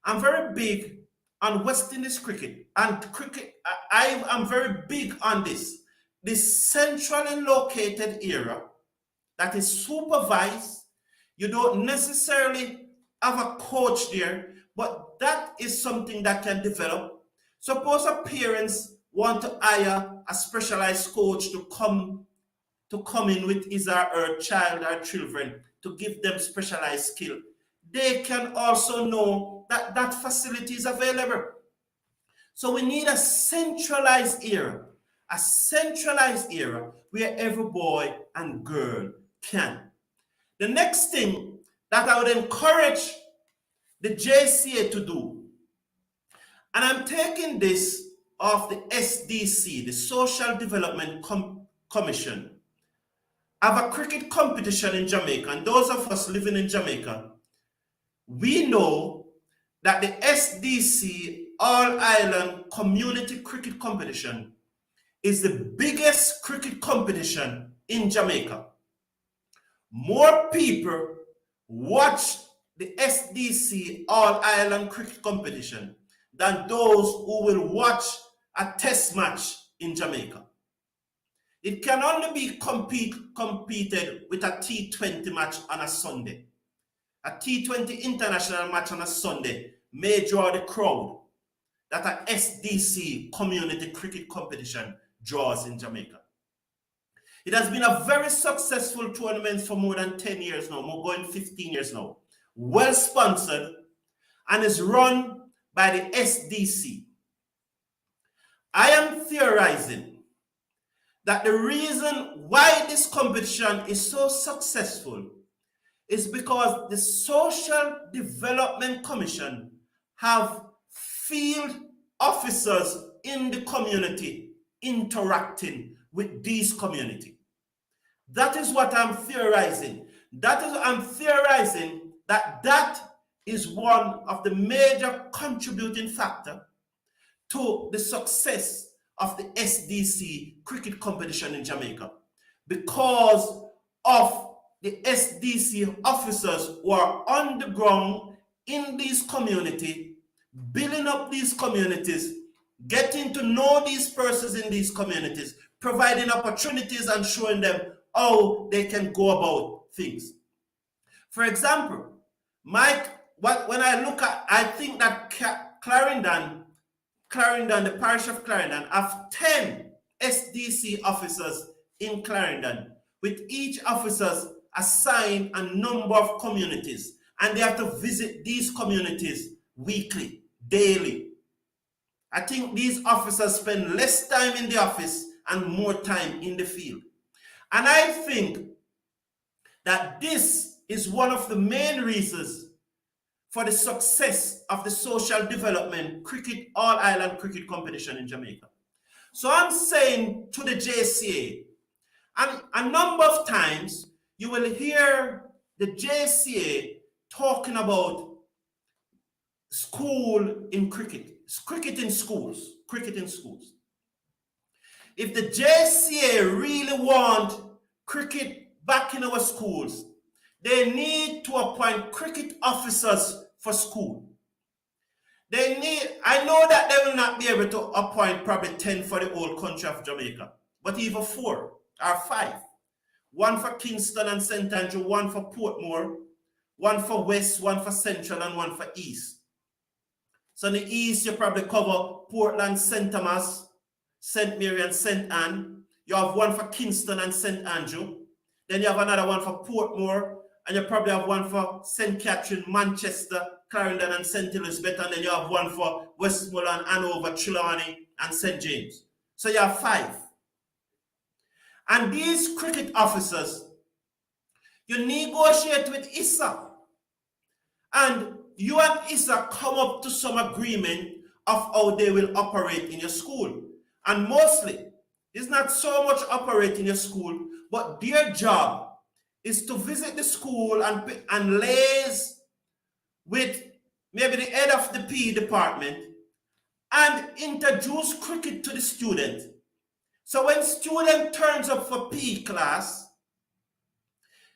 I'm very big on West Indies cricket. And cricket, I am very big on this. This centrally located area that is supervised. You don't necessarily have a coach there, but that is something that can develop. Suppose a parents want to hire a specialized coach to come in with his or her child or children to give them specialized skill. They can also know that that facility is available. So we need a centralized area where every boy and girl can. The next thing that I would encourage the JCA to do, and I'm taking this off the SDC, the Social Development Commission, have a cricket competition in Jamaica. And those of us living in Jamaica, we know that the SDC All Island Community Cricket Competition is the biggest cricket competition in Jamaica. More people watch the SDC All Island Cricket Competition than those who will watch a test match in Jamaica. It can only be competed with a T20 match on a Sunday. A T20 international match on a Sunday may draw the crowd that a SDC community cricket competition draws in Jamaica. It has been a very successful tournament for more than 10 years now, more going 15 years now. Well sponsored and is run by the SDC. I am theorizing that the reason why this competition is so successful is because the Social Development Commission have field officers in the community interacting with these community. That is what I'm theorizing. I'm theorizing that is one of the major contributing factor to the success of the SDC cricket competition in Jamaica, because of the SDC officers who are on the ground in these communities, building up these communities, getting to know these persons in these communities, providing opportunities and showing them how they can go about things. For example, Mike, when I look at, I think that Clarendon, the parish of Clarendon, have 10 SDC officers in Clarendon, with each officers assigned a number of communities, and they have to visit these communities weekly, daily. I think these officers spend less time in the office and more time in the field. And I think that this is one of the main reasons for the success of the social development cricket, all-island cricket competition in Jamaica. So I'm saying to the JCA, and a number of times you will hear the JCA talking about school in cricket, cricket in schools, cricket in schools. If the JCA really want cricket back in our schools, they need to appoint cricket officers for school. I know that they will not be able to appoint probably 10 for the whole country of Jamaica, but even 4 or 5. One for Kingston and St. Andrew, one for Portmore, one for West, one for Central, and one for East. So in the East, you probably cover Portland, St. Thomas, St. Mary, and St. Anne. You have one for Kingston and St. Andrew. Then you have another one for Portmore, and you probably have one for St. Catherine, Manchester, Clarendon, and St. Elizabeth, and then you have one for Westmoreland, Hanover, Trelawney, and St. James. So you have 5. And these cricket officers, you negotiate with ISA, and you and ISA come up to some agreement of how they will operate in your school. And mostly, it's not so much operate in your school, but their job is to visit the school and liaise with maybe the head of the PE department and introduce cricket to the student. So when student turns up for PE class,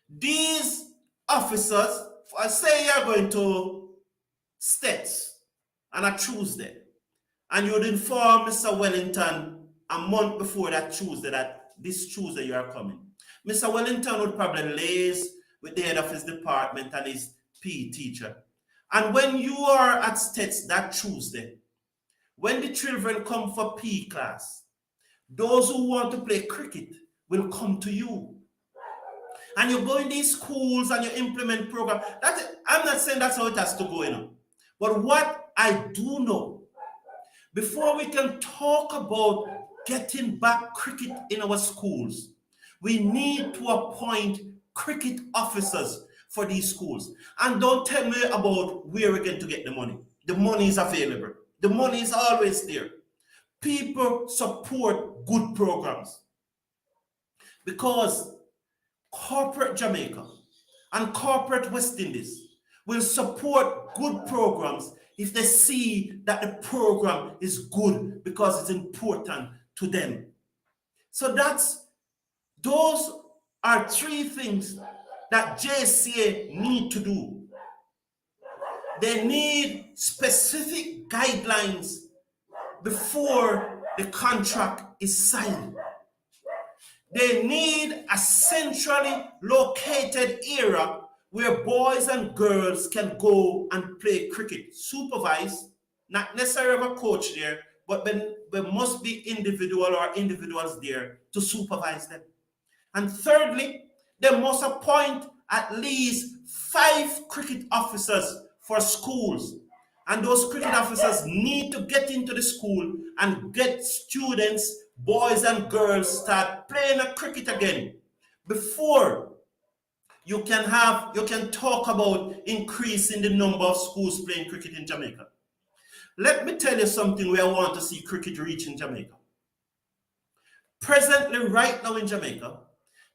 these officers, say you're going to States on a Tuesday, and you would inform Mr. Wellington a month before that Tuesday that this Tuesday you are coming. Mr. Wellington would probably liaise with the head of his department and his PE teacher. And when you are at States that Tuesday, when the children come for PE class, those who want to play cricket will come to you. And you go in these schools and you implement program. I'm not saying that's how it has to go, But what I do know, before we can talk about getting back cricket in our schools, we need to appoint cricket officers for these schools. And don't tell me about where we're going to get the money. The money is available. The money is always there. People support good programs because corporate Jamaica and corporate West Indies will support good programs if they see that the program is good because it's important to them. So those are 3 things that JCA need to do. They need specific guidelines before the contract is signed. They need a centrally located area where boys and girls can go and play cricket, supervised, not necessarily a coach there, but there must be individuals there to supervise them. And thirdly, they must appoint at least 5 cricket officers for schools. And those cricket officers need to get into the school and get students, boys and girls, start playing cricket again before you can talk about increasing the number of schools playing cricket in Jamaica. Let me tell you something where I want to see cricket reach in Jamaica. Presently, right now in Jamaica,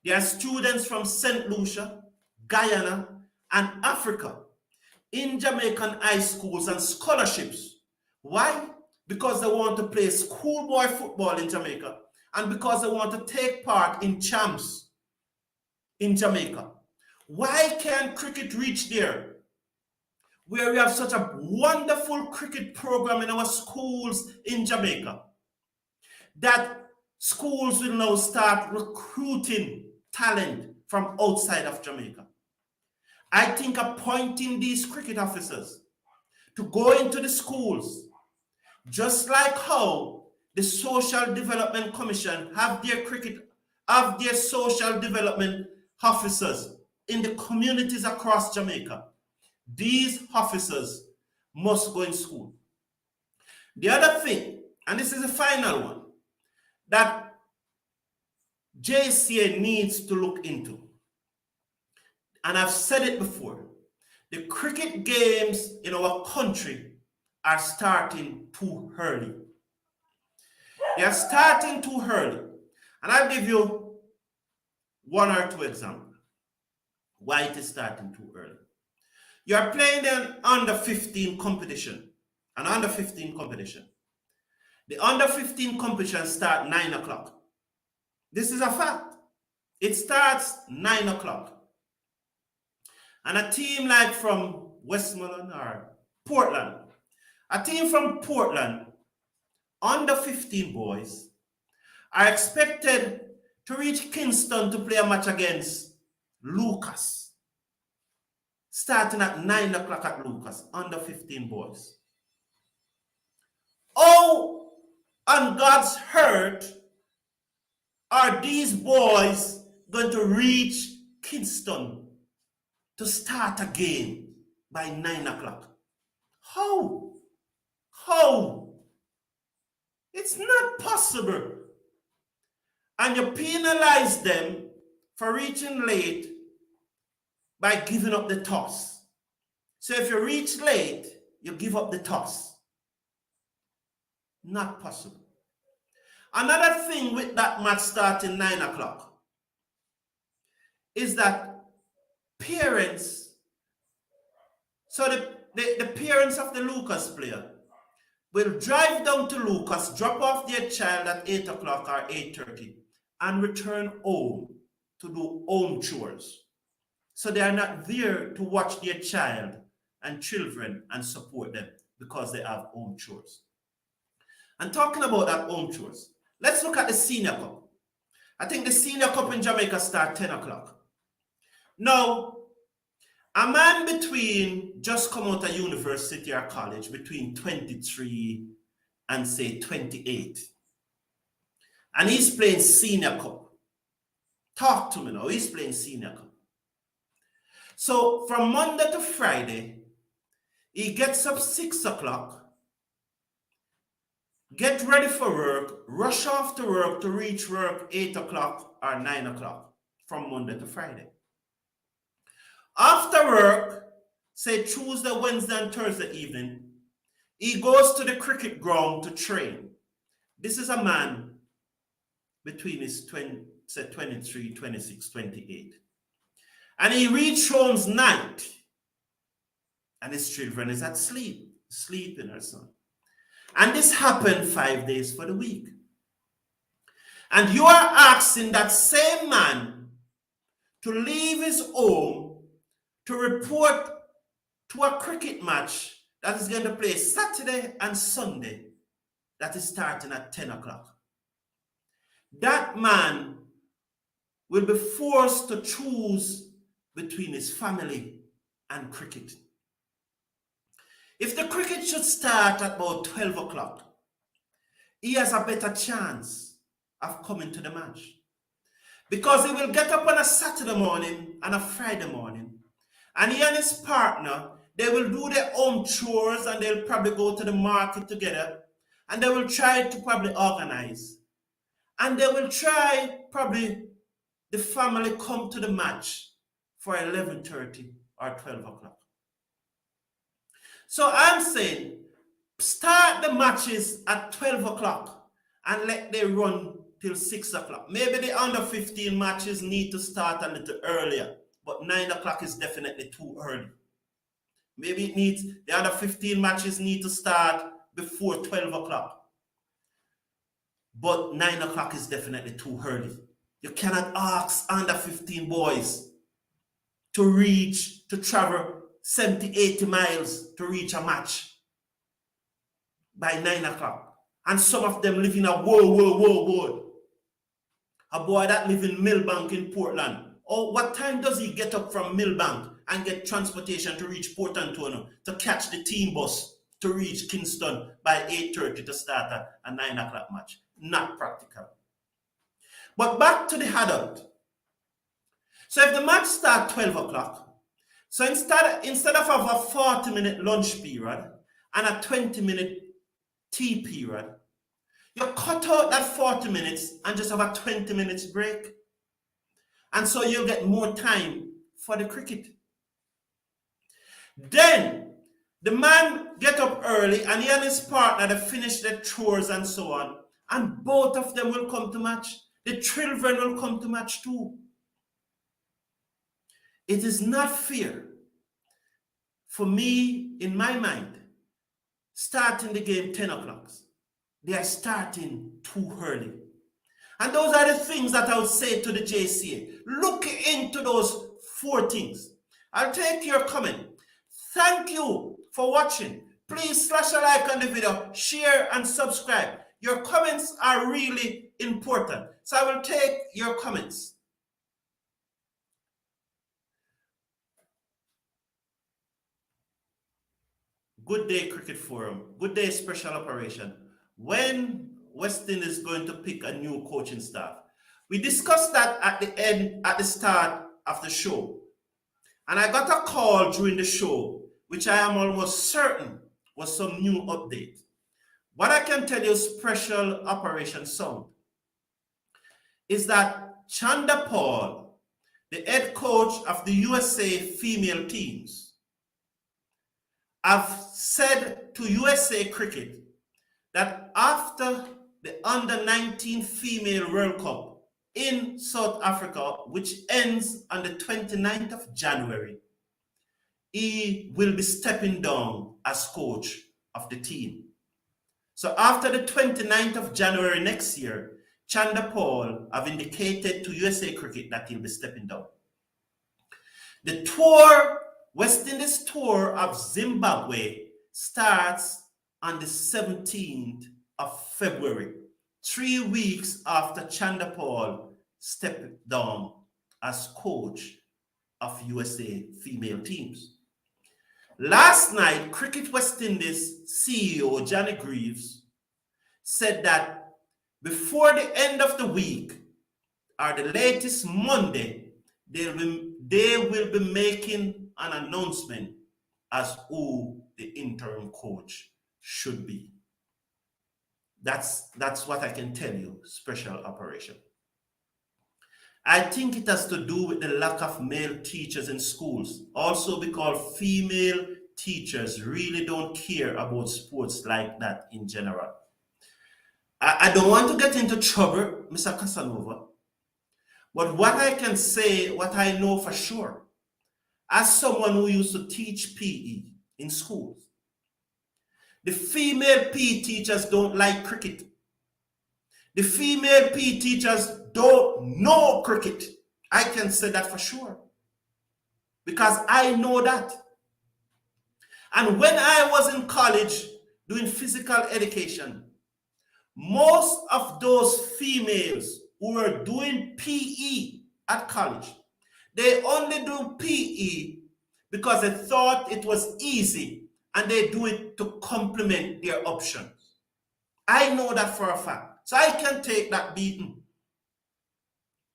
there are students from St. Lucia, Guyana, and Africa in Jamaican high schools and scholarships. Why? Because they want to play schoolboy football in Jamaica and because they want to take part in champs in Jamaica. Why can't cricket reach there? Where we have such a wonderful cricket program in our schools in Jamaica, that schools will now start recruiting talent from outside of Jamaica. I think appointing these cricket officers to go into the schools, just like how the Social Development Commission have their social development officers in the communities across Jamaica, these officers must go in school. The other thing, and this is the final one, that JCA needs to look into, and I've said it before, the cricket games in our country are starting too early. They are starting too early. And I'll give you one or two examples why it is starting too early. You are playing an under 15 competition. An under 15 competition. The under 15 competition starts 9 o'clock. This is a fact. It starts 9 o'clock. And a team like from Westmoreland or Portland, a team from Portland, under 15 boys, are expected to reach Kingston to play a match against Lucas, starting at 9 o'clock at Lucas, under 15 boys. Oh, on God's earth, are these boys going to reach Kingston to start a game by 9 o'clock? How? How? It's not possible. And you penalize them for reaching late by giving up the toss. So if you reach late, you give up the toss. Not possible. Another thing with that match starting 9 o'clock is that parents, so the parents of the Lucas player will drive down to Lucas, drop off their child at 8 o'clock or 8:30, and return home to do home chores. So they are not there to watch their child and children and support them because they have home chores. And talking about that home chores, let's look at the Senior Cup. I think the Senior Cup in Jamaica starts 10 o'clock. Now, a man between just come out of university or college, between 23 and say 28, and he's playing Senior Cup. Talk to me now, he's playing Senior Cup. So from Monday to Friday, he gets up 6 o'clock, get ready for work, rush off to work to reach work 8 o'clock or 9 o'clock from Monday to Friday. After work, say Tuesday, Wednesday, and Thursday evening, he goes to the cricket ground to train. This is a man between his 23, 26, 28. And he reaches home night, and his children is at sleeping or something. And this happened 5 days for the week. And you are asking that same man to leave his home to report to a cricket match that is going to play Saturday and Sunday that is starting at 10 o'clock. That man will be forced to choose between his family and cricket. If the cricket should start at about 12 o'clock, he has a better chance of coming to the match. Because he will get up on a Saturday morning and a Friday morning, and he and his partner, they will do their own chores, and they'll probably go to the market together, and they will try to probably organize. And they will try probably the family come to the match for 11:30 or 12 o'clock. So I'm saying, start the matches at 12 o'clock and let them run till 6 o'clock. Maybe the under 15 matches need to start a little earlier, but 9 o'clock is definitely too early. Maybe the under 15 matches need to start before 12 o'clock. But 9 o'clock is definitely too early. You cannot ask under 15 boys to travel 70, 80 miles to reach a match by 9 o'clock. And some of them live in a world. A boy that lives in Millbank in Portland. Oh, what time does he get up from Millbank and get transportation to reach Port Antonio to catch the team bus to reach Kingston by 8:30 to start a 9 o'clock match? Not practical. But back to the adult. So if the match starts 12 o'clock, so instead of a 40-minute lunch period and a 20-minute tea period, you cut out that 40 minutes and just have a 20 minutes break. And so you'll get more time for the cricket. Then the man get up early and he and his partner, they finish their chores and so on. And both of them will come to match. The children will come to match too. It is not fair for me, in my mind, starting the game 10 o'clock. They are starting too early. And those are the things that I would say to the JCA. Look into those 4 things. I'll take your comment. Thank you for watching. Please slash a like on the video, share and subscribe. Your comments are really important. So I will take your comments. Good day, Cricket Forum. Good day, Special Operation. When West Indies is going to pick a new coaching staff? We discussed that at the start of the show. And I got a call during the show, which I am almost certain was some new update. What I can tell you, Special Operation Sound, is that Chanda Paul, the head coach of the USA female teams, have said to USA Cricket that after the Under-19 Female World Cup in South Africa, which ends on the 29th of January, he will be stepping down as coach of the team. So after the 29th of January next year, Chanda Paul have indicated to USA Cricket that he'll be stepping down. The tour, West Indies tour of Zimbabwe, starts on the 17th of February, 3 weeks after Chanda Paul stepped down as coach of USA female teams. Last night, Cricket West Indies CEO Johnny Greaves said that before the end of the week, or the latest Monday, they will be making an announcement as who the interim coach should be. That's what I can tell you, Special Operation. I think it has to do with the lack of male teachers in schools. Also because female teachers really don't care about sports like that in general. I don't want to get into trouble, Mr. Casanova. But what I can say, what I know for sure, as someone who used to teach PE in schools, the female PE teachers don't like cricket. The female PE teachers don't know cricket. I can say that for sure. Because I know that. And when I was in college doing physical education, most of those females who were doing PE at college, they only do PE because they thought it was easy and they do it to complement their options. I know that for a fact. So I can take that beating.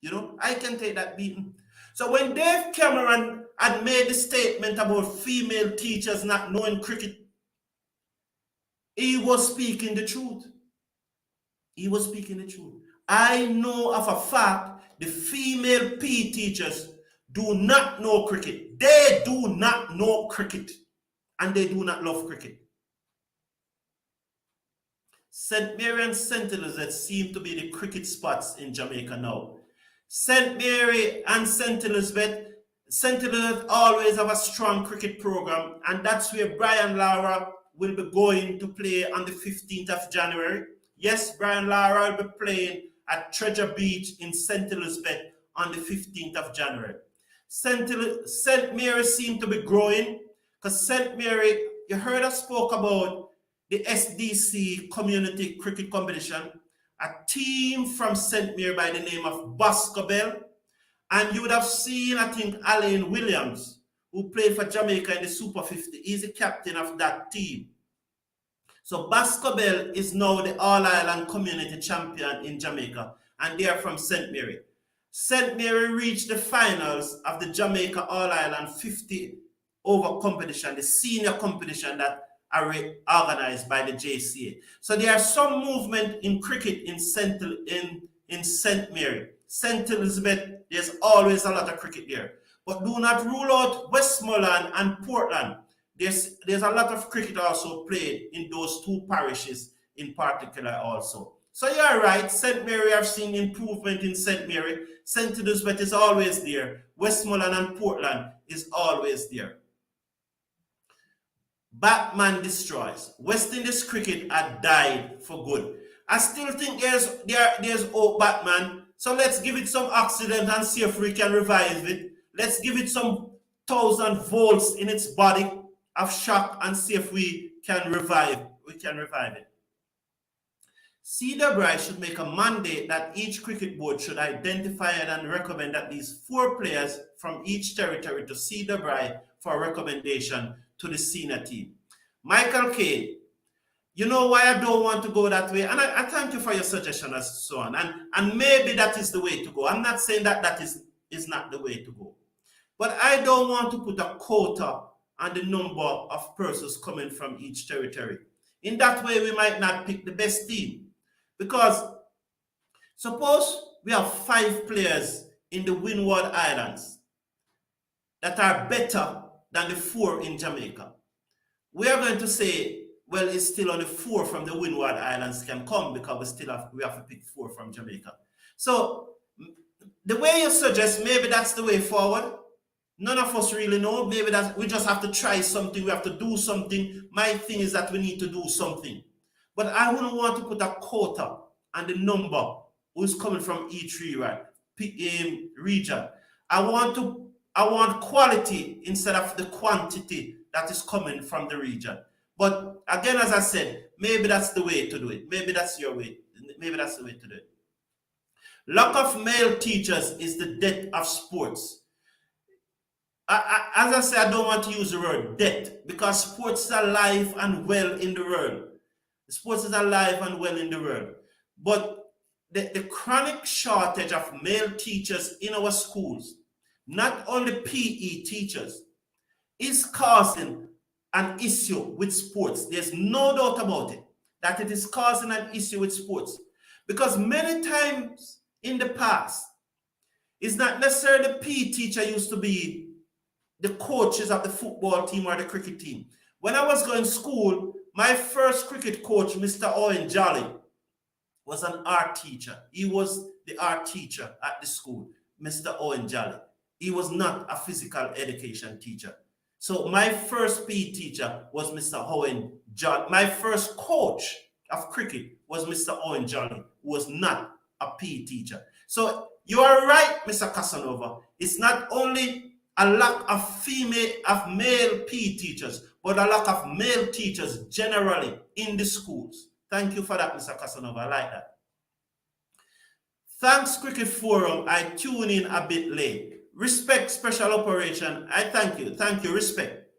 You know, I can take that beating. So when Dave Cameron had made the statement about female teachers not knowing cricket, he was speaking the truth. He was speaking the truth. I know of a fact the female PE teachers do not know cricket. They do not know cricket. And they do not love cricket. St. Mary and St. Elizabeth seem to be the cricket spots in Jamaica now. St. Mary and St. Elizabeth always have a strong cricket program, and that's where Brian Lara will be going to play on the 15th of January. Yes, Brian Lara will be playing at Treasure Beach in St. Elizabeth on the 15th of January. St. Mary seemed to be growing because St. Mary, you heard us spoke about the SDC community cricket competition, a team from St. Mary by the name of Boscobel. And you would have seen, I think, Alan Williams, who played for Jamaica in the Super 50. He's the captain of that team. So Boscobel is now the All-Ireland Community Champion in Jamaica, and they are from St. Mary. St. Mary reached the finals of the Jamaica All-Ireland 50 over competition, the senior competition that organized by the JCA. So there are some movement in cricket in St. Mary. St. Elizabeth, there's always a lot of cricket there. But do not rule out Westmoreland and Portland. There's a lot of cricket also played in those two parishes in particular also. So you're right, St. Mary, I've seen improvement in St. Mary. St. Elizabeth is always there. Westmoreland and Portland is always there. Batman destroys. West Indies cricket had died for good. I still think there's hope, Batman. So let's give it some oxygen and see if we can revive it. Let's give it some 1,000 volts in its body of shock and see if we can revive it. CWI should make a mandate that each cricket board should identify and recommend at least 4 players from each territory to CWI for recommendation to the senior team. Michael K., you know why I don't want to go that way? And I thank you for your suggestion and so on. And maybe that is the way to go. I'm not saying that is not the way to go. But I don't want to put a quota on the number of persons coming from each territory. In that way, we might not pick the best team. Because suppose we have 5 players in the Windward Islands that are better than the 4 in Jamaica. We are going to say, well, it's still only 4 from the Windward Islands can come because we have to pick 4 from Jamaica. So the way you suggest, maybe that's the way forward. None of us really know. Maybe we just have to try something. We have to do something. My thing is that we need to do something. But I wouldn't want to put a quota on the number who's coming from each region. I want quality instead of the quantity that is coming from the region. But again, as I said, maybe that's the way to do it. Maybe that's your way. Maybe that's the way to do it. Lack of male teachers is the death of sports. As I say, I don't want to use the word death because sports is alive and well in the world. Sports is alive and well in the world. But the chronic shortage of male teachers in our schools, not only PE teachers, is causing an issue with sports. There's no doubt about it, that it is causing an issue with sports. Because many times in the past, it's not necessarily the PE teacher used to be the coaches of the football team or the cricket team. When I was going to school, my first cricket coach, Mr. Owen Jolly, was an art teacher. He was the art teacher at the school, Mr. Owen Jolly. He was not a physical education teacher. So my first PE teacher was Mr. Owen Jolly. My first coach of cricket was Mr. Owen Jolly, who was not a PE teacher. So you are right, Mr. Casanova. It's not only a lack of male PE teachers, but a lack of male teachers generally in the schools. Thank you for that, Mr. Casanova. I like that. Thanks, Cricket Forum. I tune in a bit late. Respect special operation. I thank you. Thank you. Respect.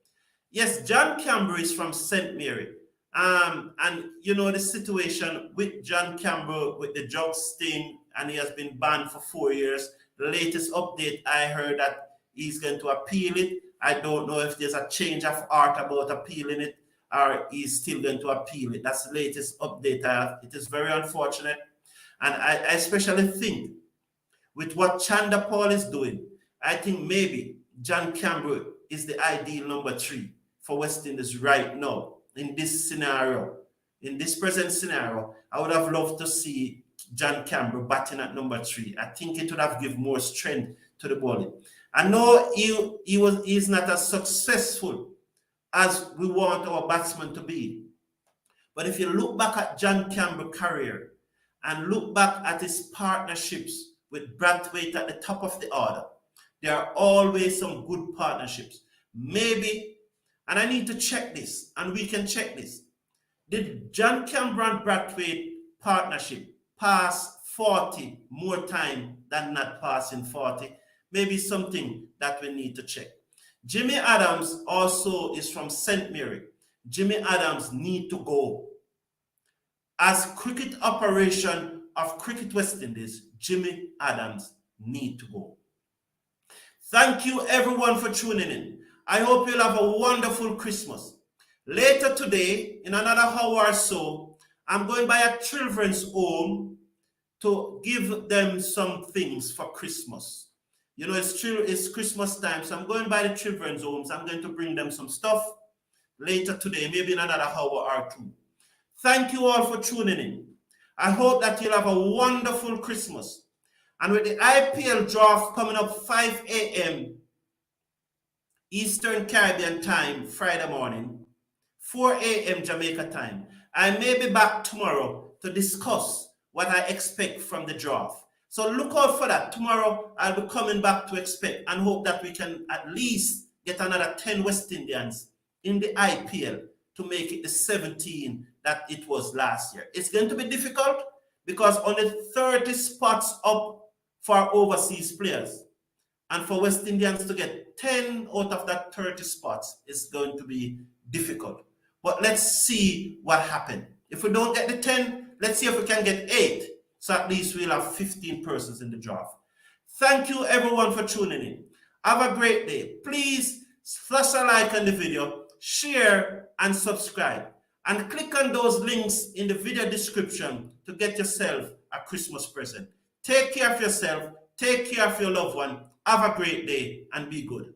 Yes, John Campbell is from St. Mary. And you know the situation with John Campbell with the drug sting, and he has been banned for 4 years. The latest update, I heard that he's going to appeal it. I don't know if there's a change of heart about appealing it or he's still going to appeal it. That's the latest update I have. It is very unfortunate. And I especially think with what Chanda Paul is doing, I think maybe John Campbell is the ideal number 3 for West Indies right now in this scenario. In this present scenario, I would have loved to see John Campbell batting at number 3. I think it would have given more strength to the bowling. I know he's not as successful as we want our batsmen to be. But if you look back at John Campbell's career and look back at his partnerships with Brathwaite at the top of the order, there are always some good partnerships. Maybe, and I need to check this, and we can check this. Did John Campbell and Brathwaite partnership pass 40 more time than not passing 40? Maybe something that we need to check. Jimmy Adams also is from St. Mary. Jimmy Adams need to go. As cricket operation of Cricket West Indies, Jimmy Adams need to go. Thank you everyone for tuning in. I hope you'll have a wonderful Christmas. Later today, in another hour or so, I'm going by a children's home to give them some things for Christmas. You know, it's Christmas time, so I'm going by the children's homes. I'm going to bring them some stuff later today, maybe in another hour or two. Thank you all for tuning in. I hope that you'll have a wonderful Christmas. And with the IPL draft coming up 5 a.m. Eastern Caribbean time, Friday morning, 4 a.m. Jamaica time, I may be back tomorrow to discuss what I expect from the draft. So look out for that. Tomorrow, I'll be coming back to expect and hope that we can at least get another 10 West Indians in the IPL to make it the 17 that it was last year. It's going to be difficult because only 30 spots up for overseas players. And for West Indians to get 10 out of that 30 spots is going to be difficult. But let's see what happens. If we don't get the 10, let's see if we can get 8. So at least we'll have 15 persons in the draft. Thank you everyone for tuning in. Have a great day. Please flash a like on the video, share and subscribe. And click on those links in the video description to get yourself a Christmas present. Take care of yourself. Take care of your loved one. Have a great day and be good.